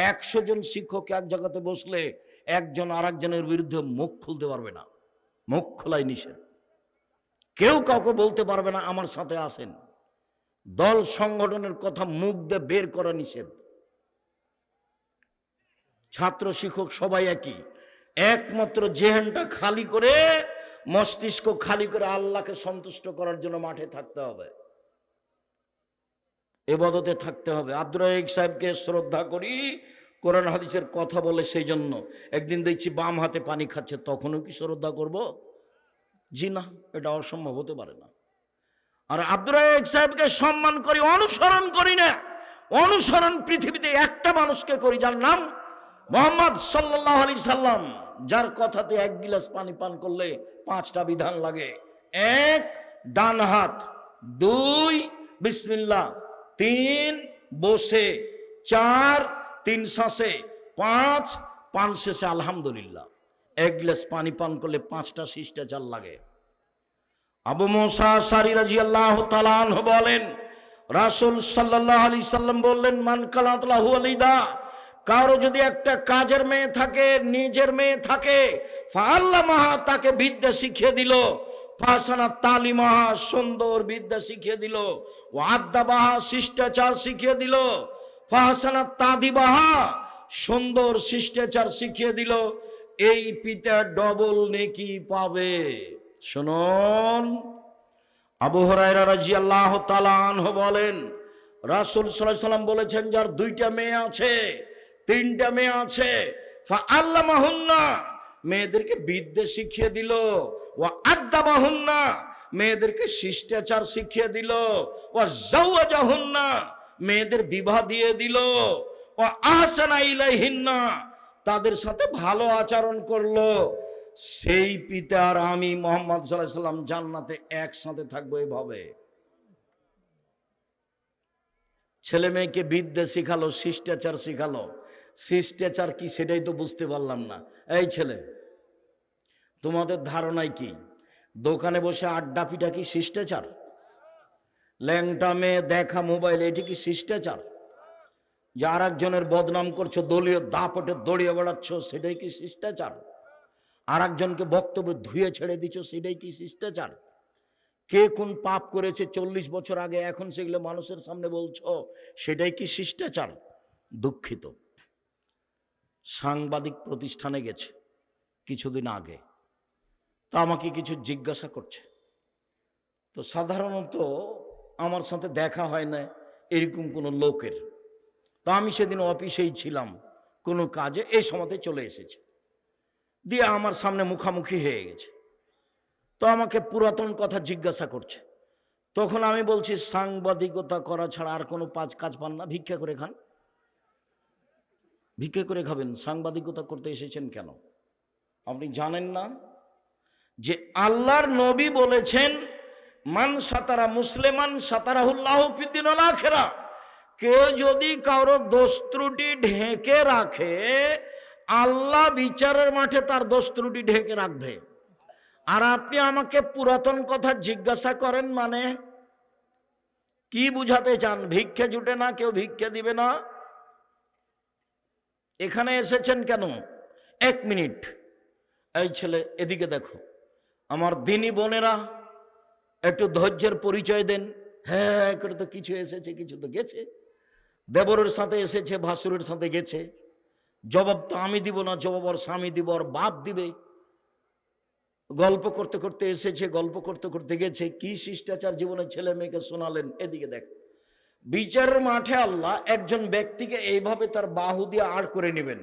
100 জন শিক্ষক এক জায়গাতে বসলে একজন আরেকজনের বিরুদ্ধে মুখ খুলতে পারবে না। মুখ খোলাই নিষেধ। কেউ কাউকে বলতে পারবে না আমার সাথে আসেন। দল সংগঠনের কথা মুখ দিয়ে বের করা নিষেধ। ছাত্র শিক্ষক সবাই একই। একমাত্র জেহেনটা খালি করে মস্তিষ্ক খালি করে আল্লাহকে সন্তুষ্ট করার জন্য মাঠে থাকতে হবে, ইবাদতে থাকতে হবে। আব্দুর রাজ্জাক সাহেবকে শ্রদ্ধা করি, কোরআন হাদিসের কথা বলে, সেই জন্য। একদিন দেখছি বাম হাতে পানি খাচ্ছে, তখনও কি শ্রদ্ধা করব? জি না, এটা অসম্ভব হতে পারে না। আর আব্দুর রাজ্জাক সাহেবকে সম্মান করি, অনুসরণ করি না। অনুসরণ পৃথিবীতে একটা মানুষকে করি, যার নাম মুহাম্মদ সাল্লাল্লাহু আলাইহি সাল্লাম, যার কথাতে এক গিলাস পানি পান করলে 5টা বিধান লাগে। 1 ডান হাত, 2 বিসমিল্লাহ, 3 বসে, 4 3 শ্বাসে, 5 পান শেষে আলহামদুলিল্লাহ। এক গ্লাস পানি পান করলে 5টা শিষ্টাচার লাগে। আবু মুসা আশআরী রাদিয়াল্লাহু তাআলা আনহু বলেন, রাসূল সাল্লাল্লাহু আলাইহি সাল্লাম বললেন, মান কানাত লাহু ওয়ালিদা, কারো যদি একটা কাজের মেয়ে থাকে, নিজের মেয়ে থাকে, ফাআল্লামাহা, তাকে বিদ্যা শিখিয়ে দিল, ফাসানা তালিমাহা, সুন্দর বিদ্যা শিখিয়ে দিল, ওয়াদ্দাবাহা, শিষ্টাচার শিখিয়ে দিল, ফাসানা তাদিবাহা, সুন্দর শিষ্টাচার শিখিয়ে দিল, এই পিতা ডবল নেকি পাবে। শুনুন, আবু হুরায়রা রাদিয়াল্লাহু তাআলা আনহু বলেন, রাসূল সাল্লাল্লাহু আলাইহি সাল্লাম বলেছেন, যার 2টা মেয়ে আছে, 3টা মেয়ে আছে, ফাআল্লামাহুন্না, মেয়েদেরকে বিদ্যা শিখিয়ে দিল, ওয়া আদ্দাবাহুন্না, মেয়েদেরকে শিষ্টাচার শিখিয়ে দিল, ওয়া যাওয়াজাহুন্না, মেয়েদের বিবাহ দিয়ে দিল, ওয়া আহসানা ইলাইহিন্না, তাদের সাথে ভালো আচরণ করলো, সেই পিতার আমি মুহাম্মদ সাল্লাল্লাহু আলাইহি সাল্লাম জান্নাতে একসাথে থাকবো। এভাবে ছেলে মেয়েকে বিদ্যা শিখালো, শিষ্টাচার শিখালো। শিষ্টাচার কি সেটাই তো বুঝতে পারলাম না। এই ছেলে, তোমাদের ধারণায় কি দোকানে বসে আড্ডা পিটা কি শিষ্টাচার? ল্যাংটা মেয়ে দেখা মোবাইল, এটি কি শিষ্টাচার? যে আর একজনের বদনাম করছো, দলীয় দাপটে দড়িয়ে বেড়াচ্ছ, সেটাই কি শিষ্টাচার? আর একজনকে বক্তব্য ধুয়ে ছেড়ে দিচ্ছ, সেটাই কি শিষ্টাচার? কে কোন পাপ করেছে 40 বছর আগে, এখন সেগুলো মানুষের সামনে বলছো, সেটাই কি শিষ্টাচার? দুঃখিত। সাংবাদিক প্রতিষ্ঠানে গেছে কিছুদিন আগে, তো আমাকে কিছু জিজ্ঞাসা করছে। তো সাধারণত আমার সাথে দেখা হয় না এরকম কোনো লোকের। তো আমি সেদিন অফিসেই ছিলাম কোনো কাজে, এই সময়তে চলে এসেছে, দিয়ে আমার সামনে মুখামুখি হয়ে গেছে। তো আমাকে পুরাতন কথা জিজ্ঞাসা করছে। তখন আমি বলছি, সাংবাদিকতা করা ছাড়া আর কোনো কাজ পান না, ভিক্ষা করে খান। ভিক্ষা করে খাবেন, সাংবাদিকতা করতে এসেছেন কেন? আপনি জানেন না যে আল্লাহর নবী বলেছেন, মান সাতারা মুসলিমান সাতারাহুল্লাহু ফিদ্দুনিয়াল আখিরাহ, কেউ যদি কারো দোষ ত্রুটি ঢেকে রাখে, আল্লাহ বিচারের মাঠে তার দোষ ত্রুটি ঢেকে রাখবে। আর আপনি আমাকে পুরাতন কথা জিজ্ঞাসা করেন, মানে কি বুঝাতে চান? ভিক্ষে জুটে না, কেউ ভিক্ষে দিবে না। এখানে এসেছেন কেন? 1 মিনিট, এই ছেলে এদিকে দেখো। আমার দিনী বোনেরা, একটু ধৈর্যের পরিচয় দেন। হ্যাঁ করে তো কিছু এসেছে, কিছু তো গেছে। দেবরের সাথে এসেছে, ভাসুরের সাথে গেছে। জবাব তো আমি দিব না, জবাব ওর স্বামী দিব, ওর বাপ দিবে। গল্প করতে করতে এসেছে, গল্প করতে করতে গেছে। কি শিষ্টাচার জীবনে ছেলে মেয়েকে শোনালেন। এদিকে দেখ, বিচারের মাঠে আল্লাহ একজন ব্যক্তিকে এইভাবে তার বাহু দিয়ে আড় করে নেবেন,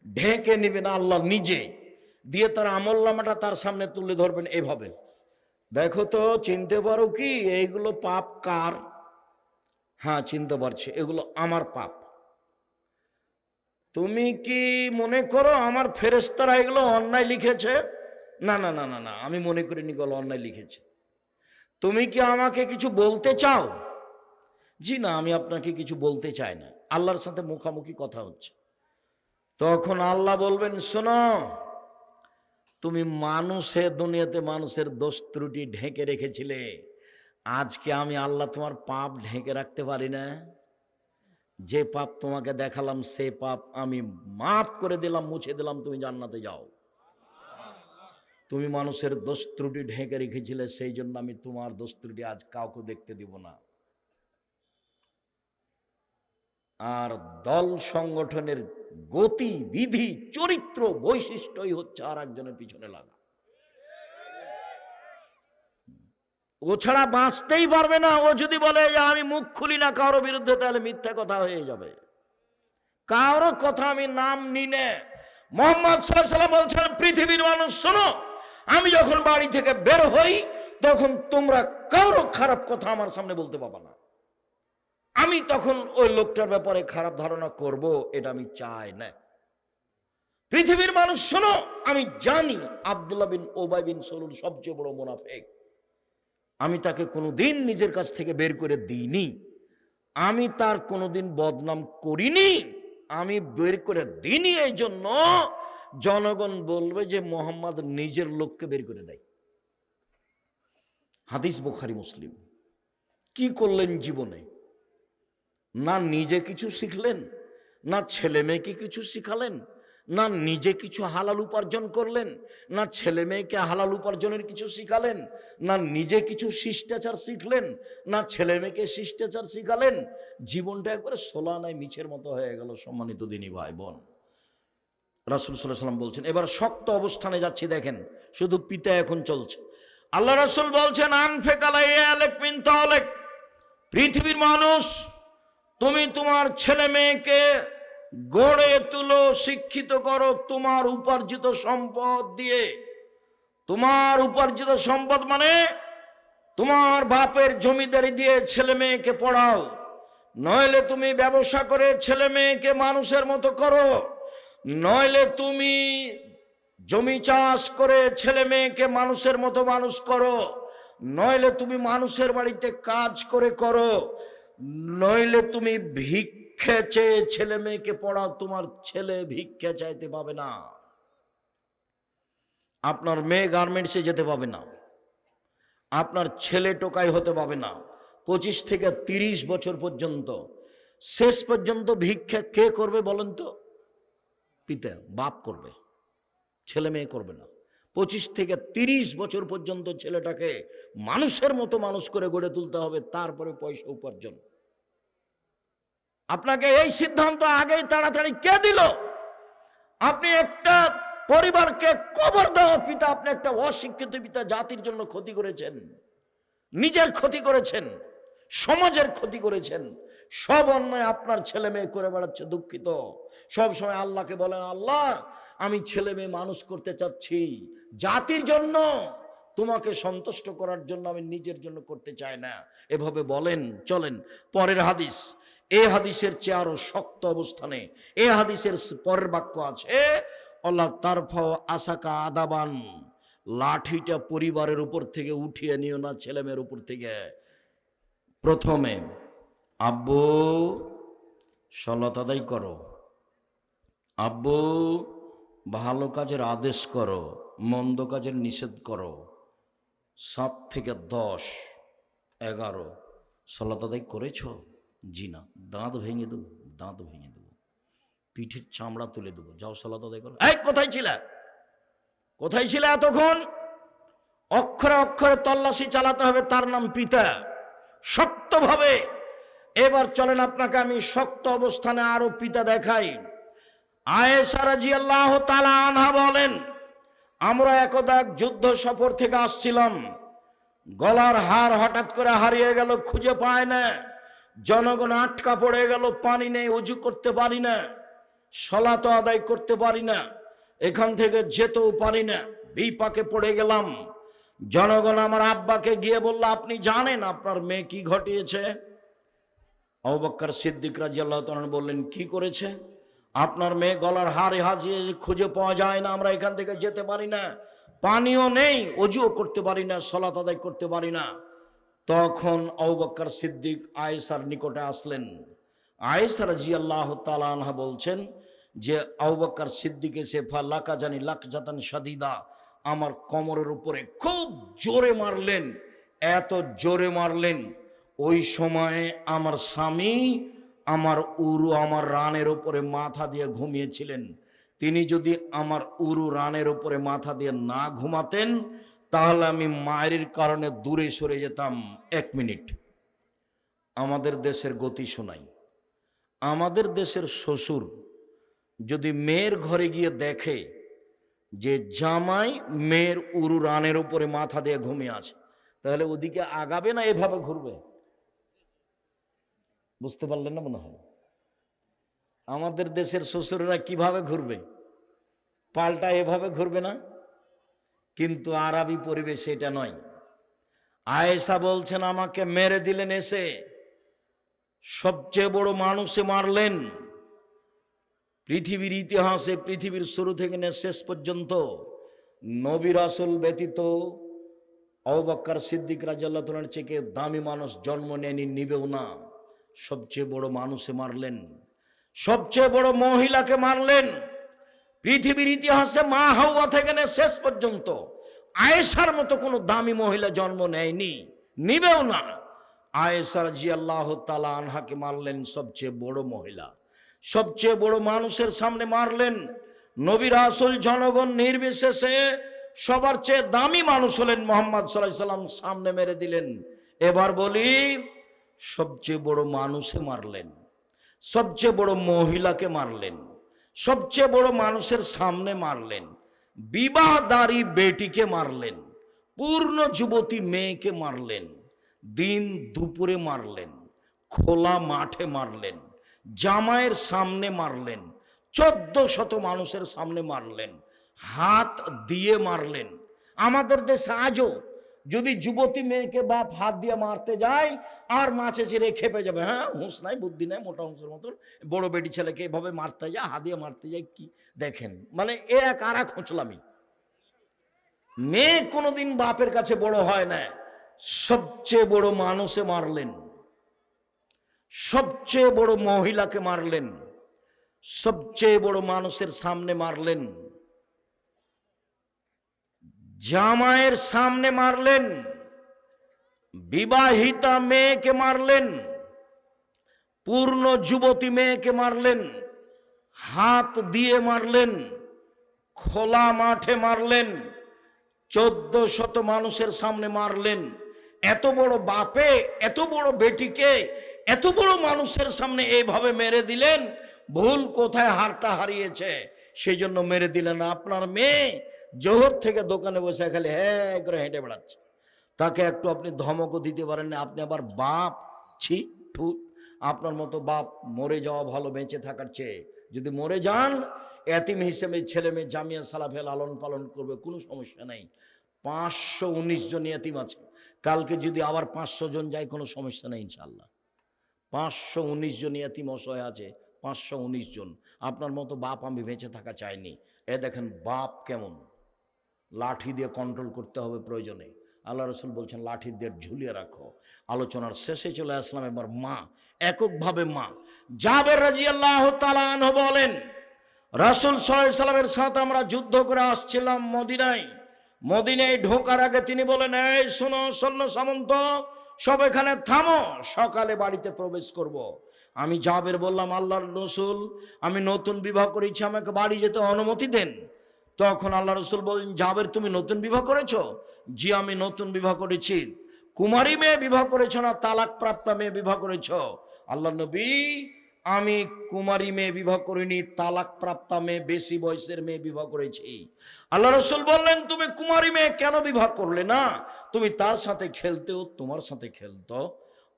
ঢেকে নেবেন আল্লাহ নিজে, দিয়ে তার আমলনামাটা তার সামনে তুলে ধরবেন এইভাবে। দেখো তো, চিনতে পারো কি এইগুলো পাপ কার? হ্যাঁ চিনতে পারছি, এগুলো আমার পাপ। তুমি কি মনে করো আমার ফেরেশতারা এগুলো অন্যায় লিখেছে? না না না না না, আমি মনে করিনি এগুলো অন্যায় লিখেছে। তুমি কি আমাকে কিছু বলতে চাও? জি না, আমি আপনাকে কিছু বলতে চাই না। আল্লাহর সাথে মুখামুখি কথা হচ্ছে। তখন আল্লাহ বলবেন, শোনো, তুমি মানুষের দুনিয়াতে মানুষের দোষ ত্রুটি ঢেকে রেখেছিলে, আজকে আমি আল্লাহ তোমার পাপ ঢেকে রাখতে পারি না। যে পাপ তোমাকে দেখালাম সে পাপ আমি মাফ করে দিলাম, মুছে দিলাম, তুমি জান্নাতে যাও। তুমি মানুষের দোষ ত্রুটি ঢেকে রেখেছিলে, সেই জন্য আমি তোমার দোষ ত্রুটি আজ কাউকে দেখতে দিব না। আর দল সংগঠনের গতি বিধি চরিত্র বৈশিষ্ট্যই হচ্ছে আর একজনের পিছনে লাগা। ও ছাড়া বাঁচতেই পারবে না। ও যদি বলে যে আমি মুখ খুলি না কারোর বিরুদ্ধে, তাহলে মিথ্যা কথা হয়ে যাবে। কারো কথা আমি নাম নিনে। মোহাম্মদ সাল্লাল্লাহু আলাইহি ওয়াসাল্লাম বলছেন, পৃথিবীর মানুষ শোনো, আমি যখন বাড়ি থেকে বের হই তখন তোমরা কারো খারাপ কথা আমার সামনে বলতে পারবে না। আমি তখন ওই লোকটার ব্যাপারে খারাপ ধারণা করব, এটা আমি চাই না। পৃথিবীর মানুষ শোনো, আমি জানি আব্দুল্লাহ বিন উবাই বিন সালুল সবচেয়ে বড় মুনাফিক। আমি তাকে কোনোদিন নিজের কাছ থেকে বের করে দিইনি, আমি তার কোনোদিন বদনাম করিনি, আমি বের করে দিইনি। এই জন্য জনগণ বলবে যে মোহাম্মদ নিজের লোককে বের করে দেয়। হাদিস বুখারী মুসলিম। কি করলেন জীবনে? না নিজে কিছু শিখলেন, না ছেলে মেয়েকে কিছু শিখালেন, না নিজে কিছু হালাল উপার্জন করলেন, না ছেলে মেয়েকে হালাল উপার্জনের কিছু শিখালেন, না নিজে কিছু শিষ্টাচার শিখলেন, না ছেলে মেয়েকে শিষ্টাচার শিখালেন। জীবনটা একবারে সোলানায় মিছের মতো হয়ে গেল। সম্মানিত দিনী ভাই বোন, রাসূল সাল্লাল্লাহু আলাইহি ওয়াসাল্লাম বলছেন, এবার শক্ত অবস্থানে যাচ্ছি। দেখেন, শুধু পিতা এখন চলছে। আল্লাহ রাসূল বলছেন, আনফিক আলাইক মিন তাওলিক, পৃথিবীর মানুষ, তুমি তোমার ছেলে মেয়েকে গড়ে তুলো, শিক্ষিত করো তোমার উপার্জিত সম্পদ দিয়ে। তোমার উপার্জিত সম্পদ মানে তোমার বাপের জমিদারি দিয়ে ছেলে মেয়েকে পড়াও, নইলে তুমি ব্যবসা করে ছেলে মেয়েকে মানুষের মতো করো, নইলে তুমি জমি চাষ করে ছেলে মেয়েকে মানুষের মতো মানুষ করো, নইলে তুমি মানুষের বাড়িতে কাজ করে করো, নইলে তুমি ভিক্ষে চেয়ে ছেলে মেয়েকে পড়াও। তোমার ছেলে ভিক্ষে চাইতে পাবে না, আপনার মেয়ে গার্মেন্টসে যেতে পাবে না, আপনার ছেলে টোকাই হতে পাবে না। 25 থেকে 30 বছর পর্যন্ত, শেষ পর্যন্ত ভিক্ষা কে করবে বলেন তো? পিতা, বাপ করবে, ছেলে মেয়ে করবে না। 25 থেকে 30 বছর পর্যন্ত ছেলেটাকে মানুষের মতো মানুষ করে গড়ে তুলতে হবে, তারপরে পয়সা উপার্জন। আপনাকে এই সিদ্ধান্ত আগেই তাড়াতাড়ি কে দিল? আপনি একটা পরিবারকে কবর দেওয়া পিতা, আপনি একটা অশিক্ষিত পিতা, জাতির জন্য ক্ষতি করেছেন, নিজের ক্ষতি করেছেন, সমাজের ক্ষতি করেছেন। সব অন্যায় আপনার ছেলে মেয়ে করে বেড়াচ্ছে। দুঃখিত, সব সময় আল্লাহকে বলেন, আল্লাহ আমি ছেলে মেয়ে মানুষ করতে চাচ্ছি জাতির জন্য, তোমাকে সন্তুষ্ট করার জন্য, আমি নিজের জন্য করতে চাই না। এভাবে বলেন, চলেন। পরের হাদিস, এই হাদিসের চেয়ে আরো শক্ত অবস্থানে এই হাদিসের পরের বাক্য আছে, আল্লাহ তারফাও আসাকা আদাবান, লাঠিটা পরিবারের উপর থেকে উঠিয়ে নিও না ছেলে মেয়ের উপর থেকে। প্রথমে আব্বু সলাত আদায় করো, আব্বু ভালো কাজের আদেশ করো, মন্দ কাজের নিষেধ করো। 7 থেকে 10, 11 সলাত আদায় করেছ? জি না। দাঁত ভেঙে দেবো, দাঁত ভেঙে দেবো, পিঠের চামড়া তুলে দেবো, যাও সলাত আদায় করো। এই কোথায় ছিল, কোথায় ছিল এতক্ষণ? অক্ষরে অক্ষরে তল্লাশি চালাতে হবে, তার নাম পিতা। শক্তভাবে। এবার চলেন, আপনাকে আমি শক্ত অবস্থানে আরো পিতা দেখাই। আয়েশা রাদিয়াল্লাহু তাআলা আনহা বলেন, আমরা একদা এক যুদ্ধ সফর থেকে আসছিলাম, গলার হার হঠাৎ করে হারিয়ে গেল, খুঁজে পায় না, জনগণ আটকা পড়ে গেল, পানি নেই, ওযু করতে পারি না, সালাত আদায় করতে পারি না, এখান থেকে যেতেও পারি না, বিপাকে পড়ে গেলাম। জনগণ আমার আব্বাকে গিয়ে বলল, আপনি জানেন আপনার মেয়ে কি ঘটিয়েছে? আবু বকর সিদ্দিক রাদিয়াল্লাহু তাআলা বললেন, কি করেছে? আপনার মেয়ে গলার হারে হাজিয়ে খুঁজে পাওয়া যায় না, আমরা এখান থেকে যেতে পারি না, পানিও নেই, ওযুও করতে পারি না, সালাত আদায় করতে পারি না। তখন আবু বকর সিদ্দিক আয়েশার নিকটে আসলেন। আয়েশা রাদিয়াল্লাহু তাআলা আনহা বলছেন যে আবু বকর সিদ্দিক এসে ফালাকা জানি লাকজাতান শাদীদা, আমার কোমরের উপরে খুব জোরে মারলেন, এত জোরে মারলেন, ওই সময়ে আমার স্বামী আমার উরু, আমার রানের উপরে মাথা দিয়ে ঘুমিয়েছিলেন। তিনি যদি আমার উরু রানের উপরে মাথা দিয়ে না ঘুমাতেন, তাহলে আমি মায়ের কারণে দূরে সরে যেতাম। 1 মিনিট। আমাদের দেশের গতি শোনাই। আমাদের দেশের শ্বশুর যদি মেয়ের ঘরে গিয়ে দেখে যে জামাই মেয়ের উরু রানের উপরে মাথা দিয়ে ঘুমিয়ে আছে, তাহলে ওদিকে আগাবে না এভাবে ঘুরবে? বুঝতে পারলেন না মনে হয়। আমাদের দেশের শ্বশুরেরা কিভাবে ঘুরবে? পাল্টা এভাবে ঘুরবে না? কিন্তু আরবি পরিবেশ এটা নয়। আয়েশা বলছেন আমাকে মেরে দিলেন, এসে সবচেয়ে বড় মানুষে মারলেন পৃথিবীর ইতিহাসে, পৃথিবীর শুরু থেকে শেষ পর্যন্ত নবী রাসূল ব্যতীত আবু বকর সিদ্দিক রাদিয়াল্লাহু তাআলার চেয়ে দামি মানুষ জন্ম নেয়নি, নিবেও না। সবচেয়ে বড় মানুষে মারলেন, সবচেয়ে বড় মহিলাকে মারলেন। পৃথিবীর ইতিহাসে মা হাওয়া থেকে শেষ পর্যন্ত আয়েশার মতো কোনো দামি মহিলা জন্ম নেয়নি, নিবেও না। আয়েশা রাদিয়াল্লাহু তাআলা আনহাকে মারলেন, সবচেয়ে বড় মহিলা, সবচেয়ে বড় মানুষের সামনে মারলেন। নবী রাসূল জনগণ নির্বিশেষে সবার চেয়ে দামি মানুষ হলেন মুহাম্মদ সাল্লাল্লাহু আলাইহি সাল্লাম, সামনে মেরে দিলেন। এবার বলি, সবচেয়ে বড় মানুষে মারলেন, সবচেয়ে বড় মহিলাকে মারলেন, সবচেয়ে বড় মানুষের সামনে মারলেন, বিবাহদারী বেটিকে মারলেন, পূর্ণ যুবতী মেয়েকে মারলেন, দিন দুপুরে মারলেন, খোলা মাঠে মারলেন, জামাইয়ের সামনে মারলেন, 1400 মানুষের সামনে মারলেন, হাত দিয়ে মারলেন। আমাদের দেশে আজও যদি যুবতী মেয়েকে বাপ হাত দিয়ে মারতে যায় আর মাছে ছেড়ে খেপে যাবে, হ্যাঁ হুঁশ নাই বুদ্ধি নাই, মোটা হুঁশের মতন বড় বেটি ছেলেকে এভাবে মারতে যায়, হাত দিয়ে মারতে যায়, কি দেখেন, মানে এ এক আর এক হোঁচলামি। মেয়ে কোনোদিন বাপের কাছে বড় হয় না। সবচেয়ে বড় মানুষে মারলেন, সবচেয়ে বড় মহিলাকে মারলেন, সবচেয়ে বড় মানুষের সামনে মারলেন, জামাইয়ের সামনে মারলেন, বিবাহিতা মেয়েকে মারলেন, পূর্ণ যুবতী মেয়েকে মারলেন, হাত দিয়ে মারলেন, খোলা মাঠে মারলেন, 1400 মানুষের সামনে মারলেন। এত বড় বাপে এত বড় বেটিকে এত বড় মানুষের সামনে এইভাবে মেরে দিলেন। ভুল কোথায় হারটা হারিয়েছে সেই জন্য মেরে দিলেন। আপনার মেয়ে জোহর থেকে দোকানে বসে খালি হ্যাঁ করে হেঁটে বেড়াচ্ছে, তাকে একটু আপনি ধমকও দিতে পারেন না। আপনি আবার বাপ, ছি ঠু, আপনার মতো বাপ মরে যাওয়া ভালো বেঁচে থাকার চেয়ে। যদি মরে যান এতিম হিসেবে ছেলে মেয়ে জামিয়া সালাফে লালন পালন করবে, কোনো সমস্যা নেই। 519 জন এতিম আছে, কালকে যদি আবার 500 জন যায় কোনো সমস্যা নেই ইনশাআল্লাহ। 519 জন এতিম অসহায় আছে, 519 জন। আপনার মতো বাপ আমি বেঁচে থাকা চাইনি। এ দেখেন বাপ কেমন, লাঠি দিয়ে কন্ট্রোল করতে হবে প্রয়োজনে। আল্লাহ রাসূল বলছেন লাঠি দিয়ে ঝুলিয়ে রাখো। আলোচনার শেষে চলে আসলাম এবার মা, এককভাবে মা। জাবের রাদিয়াল্লাহু তাআলা আনহু বলেন, রাসূল সাল্লাল্লাহু আলাইহি সাল্লামের সাথে আমরা যুদ্ধ করে আসছিলাম মদিনায়। মদিনায় ঢোকার আগে তিনি বলেন, এই শোনো সৈন্য সামন্ত সব এখানে থামো, সকালে বাড়িতে প্রবেশ করব। আমি জাবের বললাম, আল্লাহর রাসূল আমি নতুন বিবাহ করেছি, আমাকে বাড়ি যেতে অনুমতি দেন। তখন আল্লাহ রাসূল বলেন, জাবের তুমি নতুন বিবাহ করেছো? জি আমি নতুন বিবাহ করেছি। কুমারী মেয়ে বিবাহ করেছো না তালাক প্রাপ্তা মেয়ে বিবাহ করেছো? আল্লাহ নবী আমি কুমারী মেয়ে বিবাহ করিনি, তালাক প্রাপ্তা মেয়ে, বেশি বয়সের মেয়ে বিবাহ করেছি। আল্লাহ রাসূল বললেন, তুমি কুমারী মেয়ে কেন বিবাহ করলে না? তুমি তার সাথে খেলতেও তোমার সাথে খেলতো।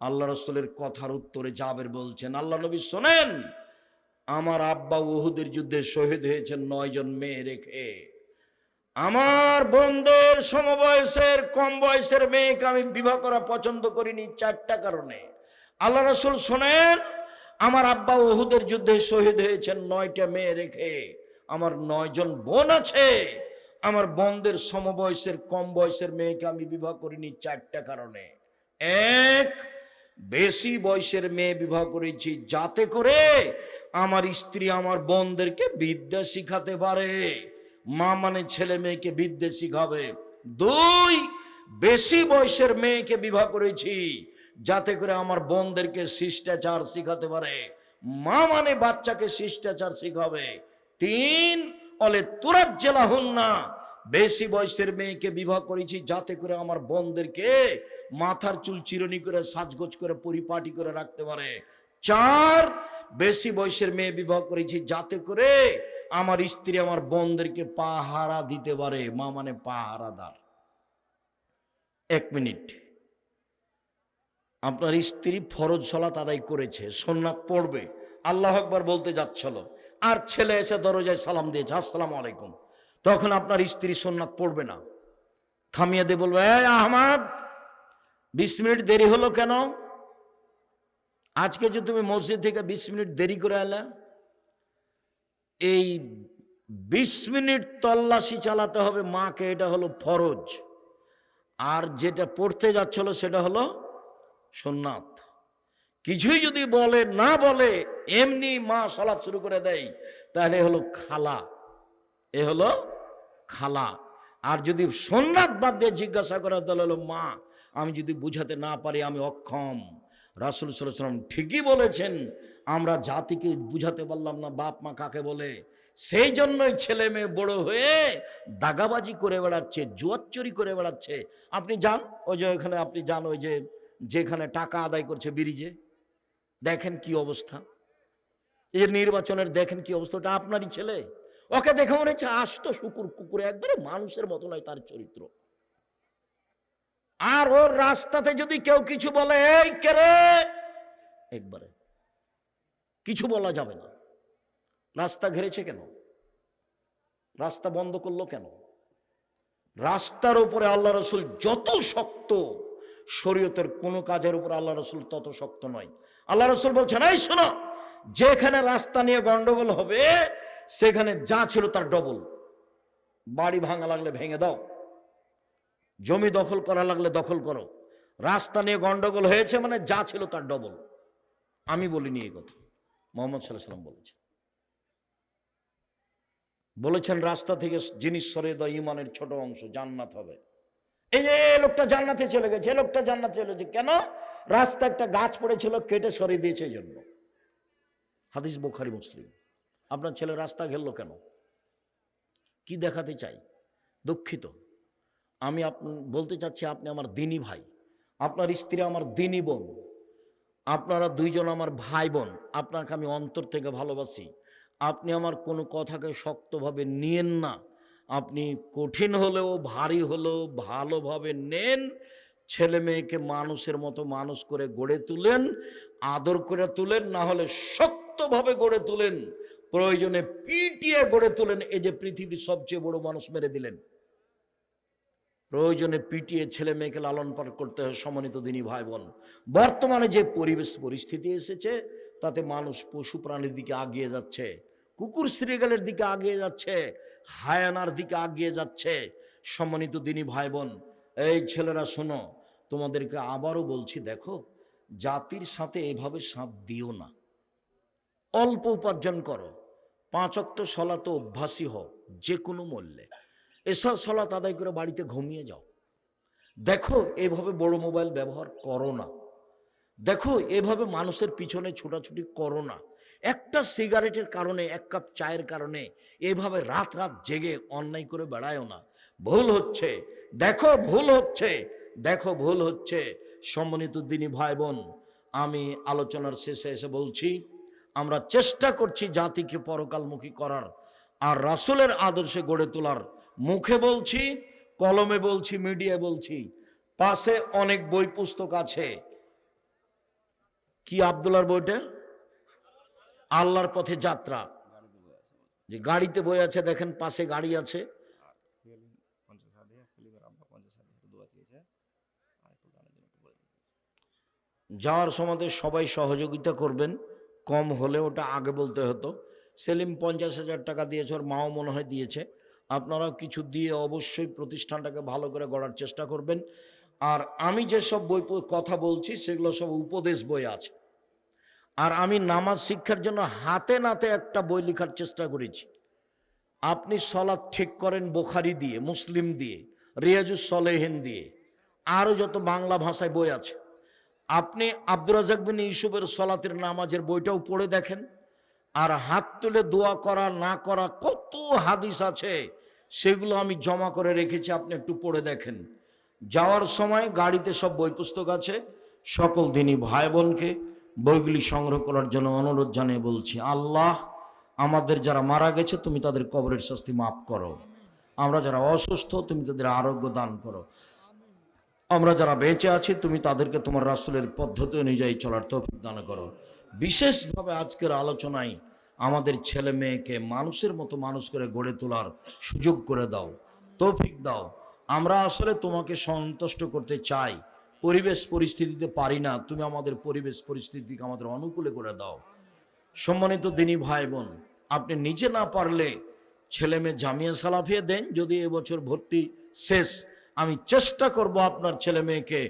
আল্লাহ রাসূলের কথার উত্তরে জাবের বলছেন, আল্লাহ নবী শোনেন, আমার আব্বা উহুদের যুদ্ধে শহীদ হয়েছেন 9 জন মেয়ে রেখে। আমার বোনদের সমবয়সের কম বয়সের মেয়েকে আমি বিবাহ করা পছন্দ করিনি 4টা কারণে। আল্লাহ রাসূল শোনেন, আমার আব্বা উহুদের যুদ্ধে শহীদ হয়েছেন 9টা মেয়ে রেখে। আমার 9 জন বোন আছে, আমার বোনদের সমবয়সের কম বয়সের মেয়েকে আমি বিবাহ করিনি 4টা কারণে। এক, বেশি বয়সের মেয়ে বিবাহ করেছি যাতে করে আমার স্ত্রী আমার বোনদেরকে বিদ্যা শিখাতে পারে। মা মানে ছেলে মেয়েকে বিদ্যা শিখাবে। 2, বেশি বয়সের মেয়েকে বিবাহ করেছি যাতে করে আমার বোনদেরকে শিষ্টাচার শিখাতে পারে। মা মানে বাচ্চাকে শিষ্টাচার শিখাবে। 3, অলে তুরাজ্জালাহুন্না, বেশি বয়সের মেয়েকে বিবাহ করেছি যাতে করে আমার বোনদেরকে মাথার চুল চিরুনি করে সাজগোজ করে পরিপাটি করে রাখতে পারে। 4, বেশি বয়সের মেয়ে বিবাহ করেছি যাতে করে আমার স্ত্রী আমার বোনদেরকে পাহারা দিতে পারে। মা মানে পাহারাদার। 1 মিনিট, আপনার স্ত্রী ফরজ সালাত আদায় করেছে, সুন্নাত পড়বে, আল্লাহু আকবার বলতে যাচ্ছিল, আর ছেলে এসে দরজায় সালাম দিয়েছে, আসসালামু আলাইকুম, তখন আপনার স্ত্রী সুন্নাত পড়বে না, থামিয়ে দিয়ে বলবে, এই আহমদ 20 মিনিট দেরি হলো কেন? আজকে যে তুমি মসজিদ থেকে 20 মিনিট দেরি করে এলে, এই 20 মিনিট তল্লাশি চালাতে হবে মাকে, এটা হলো ফরজ, আর যেটা পড়তে যাচ্ছিল সেটা হলো সুন্নাত। কিছুই যদি বলে না বলে এমনি মা সালাত শুরু করে দেয়, তাহলে হলো খালা, এ হলো খালা। আর যদি সুন্নাত বাদ দিয়ে জিজ্ঞাসা করে তাহলে হলো মা, আমি যদি বুঝাতে না পারি আমি অক্ষম। রাসূল সাল্লাল্লাহু আলাইহি ওয়াসাল্লাম ঠিকই বলেছেন, আমরা জাতিকে বুঝাতে পারলাম না বাপ মা কাকে বলে, সেই জন্যই ছেলে মেয়ে বড় হয়ে দাগাবাজি করে বেড়াচ্ছে, জুয়াচুরি করে বেড়াচ্ছে। আপনি যান ওই যে ওখানে, আপনি যান ওই যে যেখানে টাকা আদায় করছে ব্রিজে, দেখেন কি অবস্থা, এই নির্বাচনের দেখেন কি অবস্থা, ওটা আপনারই ছেলে, ওকে দেখে মনে হচ্ছে আসতো শুকুর কুকুরে, একবারে মানুষের মতো নয় তার চরিত্র। আর ওর রাস্তাতে যদি কেউ কিছু বলে, এই কেরে, একবারে কিছু বলা যাবে না। রাস্তা ঘেরেছে কেন? রাস্তা বন্ধ করলো কেন? রাস্তার উপরে আল্লাহ রসুল যত শক্ত, শরীয়তের কোন কাজের উপর আল্লাহ রসুল তত শক্ত নয়। আল্লাহ রসুল বলছেন, এই শোনো, যেখানে রাস্তা নিয়ে গন্ডগোল হবে সেখানে যা ছিল তার ডবল, বাড়ি ভাঙা লাগলে ভেঙে দাও, জমি দখল করা লাগলে দখল করো, রাস্তা নিয়ে গন্ডগোল হয়েছে মানে যা ছিল তার ডবল। আমি বলিনি এই কথা, মুহাম্মদ সাল্লাল্লাহু আলাইহি ওয়াসাল্লাম বলেছেন রাস্তা থেকে জিনিস সরিয়ে দাও, ইমানের ছোট অংশ, জান্নাত হবে। এই যে লোকটা জান্নাতে চলে গেছে, লোকটা জান্নাতে চলে গেছে কেন? রাস্তা একটা গাছ পড়েছিল, কেটে সরিয়ে দিয়েছে এই জন্য। হাদিস বুখারী মুসলিম। আপনার ছেলে রাস্তা ঘেরলো কেন? কি দেখাতে চাই? দুঃখিত, আমি বলতে চাচ্ছি আপনি আমার দিনী ভাই, আপনার স্ত্রী আমার দিনী বোন, আপনারা দুইজন আমার ভাই বোন, আপনাকে আমি অন্তর থেকে ভালোবাসি। আপনি আমার কোনো কথাকে শক্তভাবে নিয়েন না, আপনি কঠিন হলেও ভারী হলেও ভালোভাবে নেন, ছেলে মেয়েকে মানুষের মতো মানুষ করে গড়ে তুলেন, আদর করে তুলেন, না হলে শক্তভাবে গড়ে তুলেন, প্রয়োজনে পিটিয়ে গড়ে তুলেন। এই যে পৃথিবীর সবচেয়ে বড় মানুষ মেরে দিলেন, প্রয়োজনে পিটিয়ে ছেলে মেয়েকে লালন পালন করতে হয়। সম্মানিত দিনী ভাই বোন, বর্তমানে যে পরিবেশ পরিস্থিতি এসেছে তাতে মানুষ পশু প্রাণীর দিকে আগিয়ে যাচ্ছে, কুকুর শ্রীগালের দিকে আগিয়ে যাচ্ছে, হায়ানার দিকে আগিয়ে যাচ্ছে। সম্মানিত দিনী ভাই বোন, এই ছেলেরা শোনো, তোমাদেরকে আবারও বলছি, দেখো জাতির সাথে এভাবে সাথ দিও না, অল্প উপার্জন করো, 5 ওয়াক্ত সালাতে অভ্যাসী হও যে কোনো মূল্যে, এসব সালাত আদায় করে বাড়িতে ঘুমিয়ে যাও। দেখো এভাবে বড় মোবাইল ব্যবহার করো না, দেখো এভাবে মানুষের পিছনে ছোটাছুটি করো না, একটা সিগারেটের কারণে, 1 কাপ চায়ের কারণে এভাবে রাত রাত জেগে অন্যায় করে বেড়ায়ও না। ভুল হচ্ছে, দেখো ভুল হচ্ছে, দেখো ভুল হচ্ছে। সম্মানিত দিনী ভাই বোন, আমি আলোচনার শেষে এসে বলছি, আমরা চেষ্টা করছি জাতিকে পরকালমুখী করার আর রাসূলের আদর্শে গড়ে তোলার। মুখে বলছি, কলমে বলছি, মিডিয়ায় বলছি, পাশে অনেক বই পুস্তক আছে। কি আব্দুল্লাহর বইটা? আল্লাহর পথে যাত্রা, যে গাড়িতে বই আছে, দেখেন পাশে গাড়ি আছে। যাওয়ার সময় সবাই সহযোগিতা করবেন, কম হলে ওটা আগে বলতে হতো। সেলিম 50,000 টাকা দিয়েছে, ওর মাও মনে হয় দিয়েছে। আপনারাও কিছু দিয়ে অবশ্যই প্রতিষ্ঠানটাকে ভালো করে গড়ার চেষ্টা করবেন। আর আমি যেসব বই কথা বলছি সেগুলো সব উপদেশ বই আছে। আর আমি নামাজ শিক্ষার জন্য হাতে নাতে একটা বই লেখার চেষ্টা করেছি। আপনি সলাৎ ঠিক করেন বুখারী দিয়ে, মুসলিম দিয়ে, রিয়াজুস সলেহিন দিয়ে, আরও যত বাংলা ভাষায় বই আছে। আপনি আব্দুর রাজ্জাক বিন ইউসুফের সলাতের নামাজের বইটাও পড়ে দেখেন। আর হাত তুলে দোয়া করা না করা কত হাদিস আছে, সেগুলো আমি জমা করে রেখেছি, আপনি একটু পড়ে দেখেন। যাওয়ার সময় গাড়িতে সব বই পুস্তক আছে। সকল দিনী ভাই বোনকে বইগুলি সংগ্রহ করার জন্য অনুরোধ জানিয়ে বলছি, আল্লাহ আমাদের যারা মারা গেছে তুমি তাদের কবরের শাস্তি মাফ করো, আমরা যারা অসুস্থ তুমি তাদের আরোগ্য দান করো। আমরা যারা বেঁচে আছি তুমি তাদেরকে তোমার রাসূলের পদ্ধতি অনুযায়ী চলার তৌফিক দান করো। বিশেষভাবে আজকের আলোচনায় আমাদের ছেলে মেয়েকে মানুষের মতো মানুষ করে গড়ে তোলার সুযোগ করে দাও, তৌফিক দাও। আমরা আসলে তোমাকে সন্তুষ্ট করতে চাই, পরিবেশ পরিস্থিতিতে পারি না, তুমি আমাদের পরিবেশ পরিস্থিতিকে আমাদের অনুকূলে করে দাও। সম্মানিত দিনী ভাই বোন, আপনি নিজে না পারলে ছেলে মেয়ে জামিয়া সালাফিয়া দেন, যদি এবছর ভর্তি শেষ, আমি চেষ্টা করব আপনার ছেলে মেয়েকে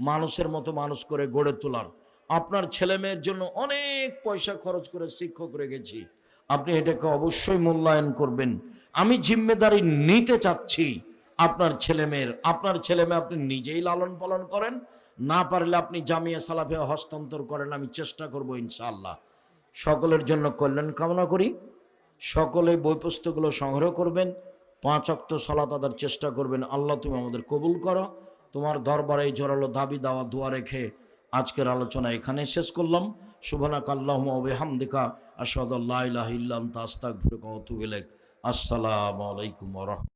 মানুষের মতো মানুষ করে গড়ে তোলার। আপনার ছেলে মেয়ের জন্য অনেক পয়সা খরচ করে শিক্ষক রেখেছি, আপনি এটাকে অবশ্যই মূল্যায়ন করবেন। আমি জিম্মেদারি নিতে চাচ্ছি আপনার ছেলে মেয়ের। আপনার ছেলে মেয়ে আপনি নিজেই লালন পালন করেন, না পারলে আপনি জামিয়া সালাফিয়া হস্তান্তর করেন, আমি চেষ্টা করব ইনশাআল্লাহ। সকলের জন্য কল্যাণ কামনা করি। সকলে বই পুস্তকগুলো সংগ্রহ করবেন, 5 ওয়াক্ত সালাত আদার চেষ্টা করবেন। আল্লাহ তুমি আমাদের কবুল করো। তোমার দরবারে এই জোরালো দাবি দাওয়া দোয়া রেখে আজকের আলোচনা এখানে শেষ করলাম। সুবহানাকা আল্লাহুম্মা ওয়া বিহামদিকা আশহাদু আল্লা ইলাহা ইল্লা আনতা আস্তাগফিরুকা ওয়া আতুবু ইলাইক। আসসালামু আলাইকুম ওয়া রাহমাতুল্লাহ।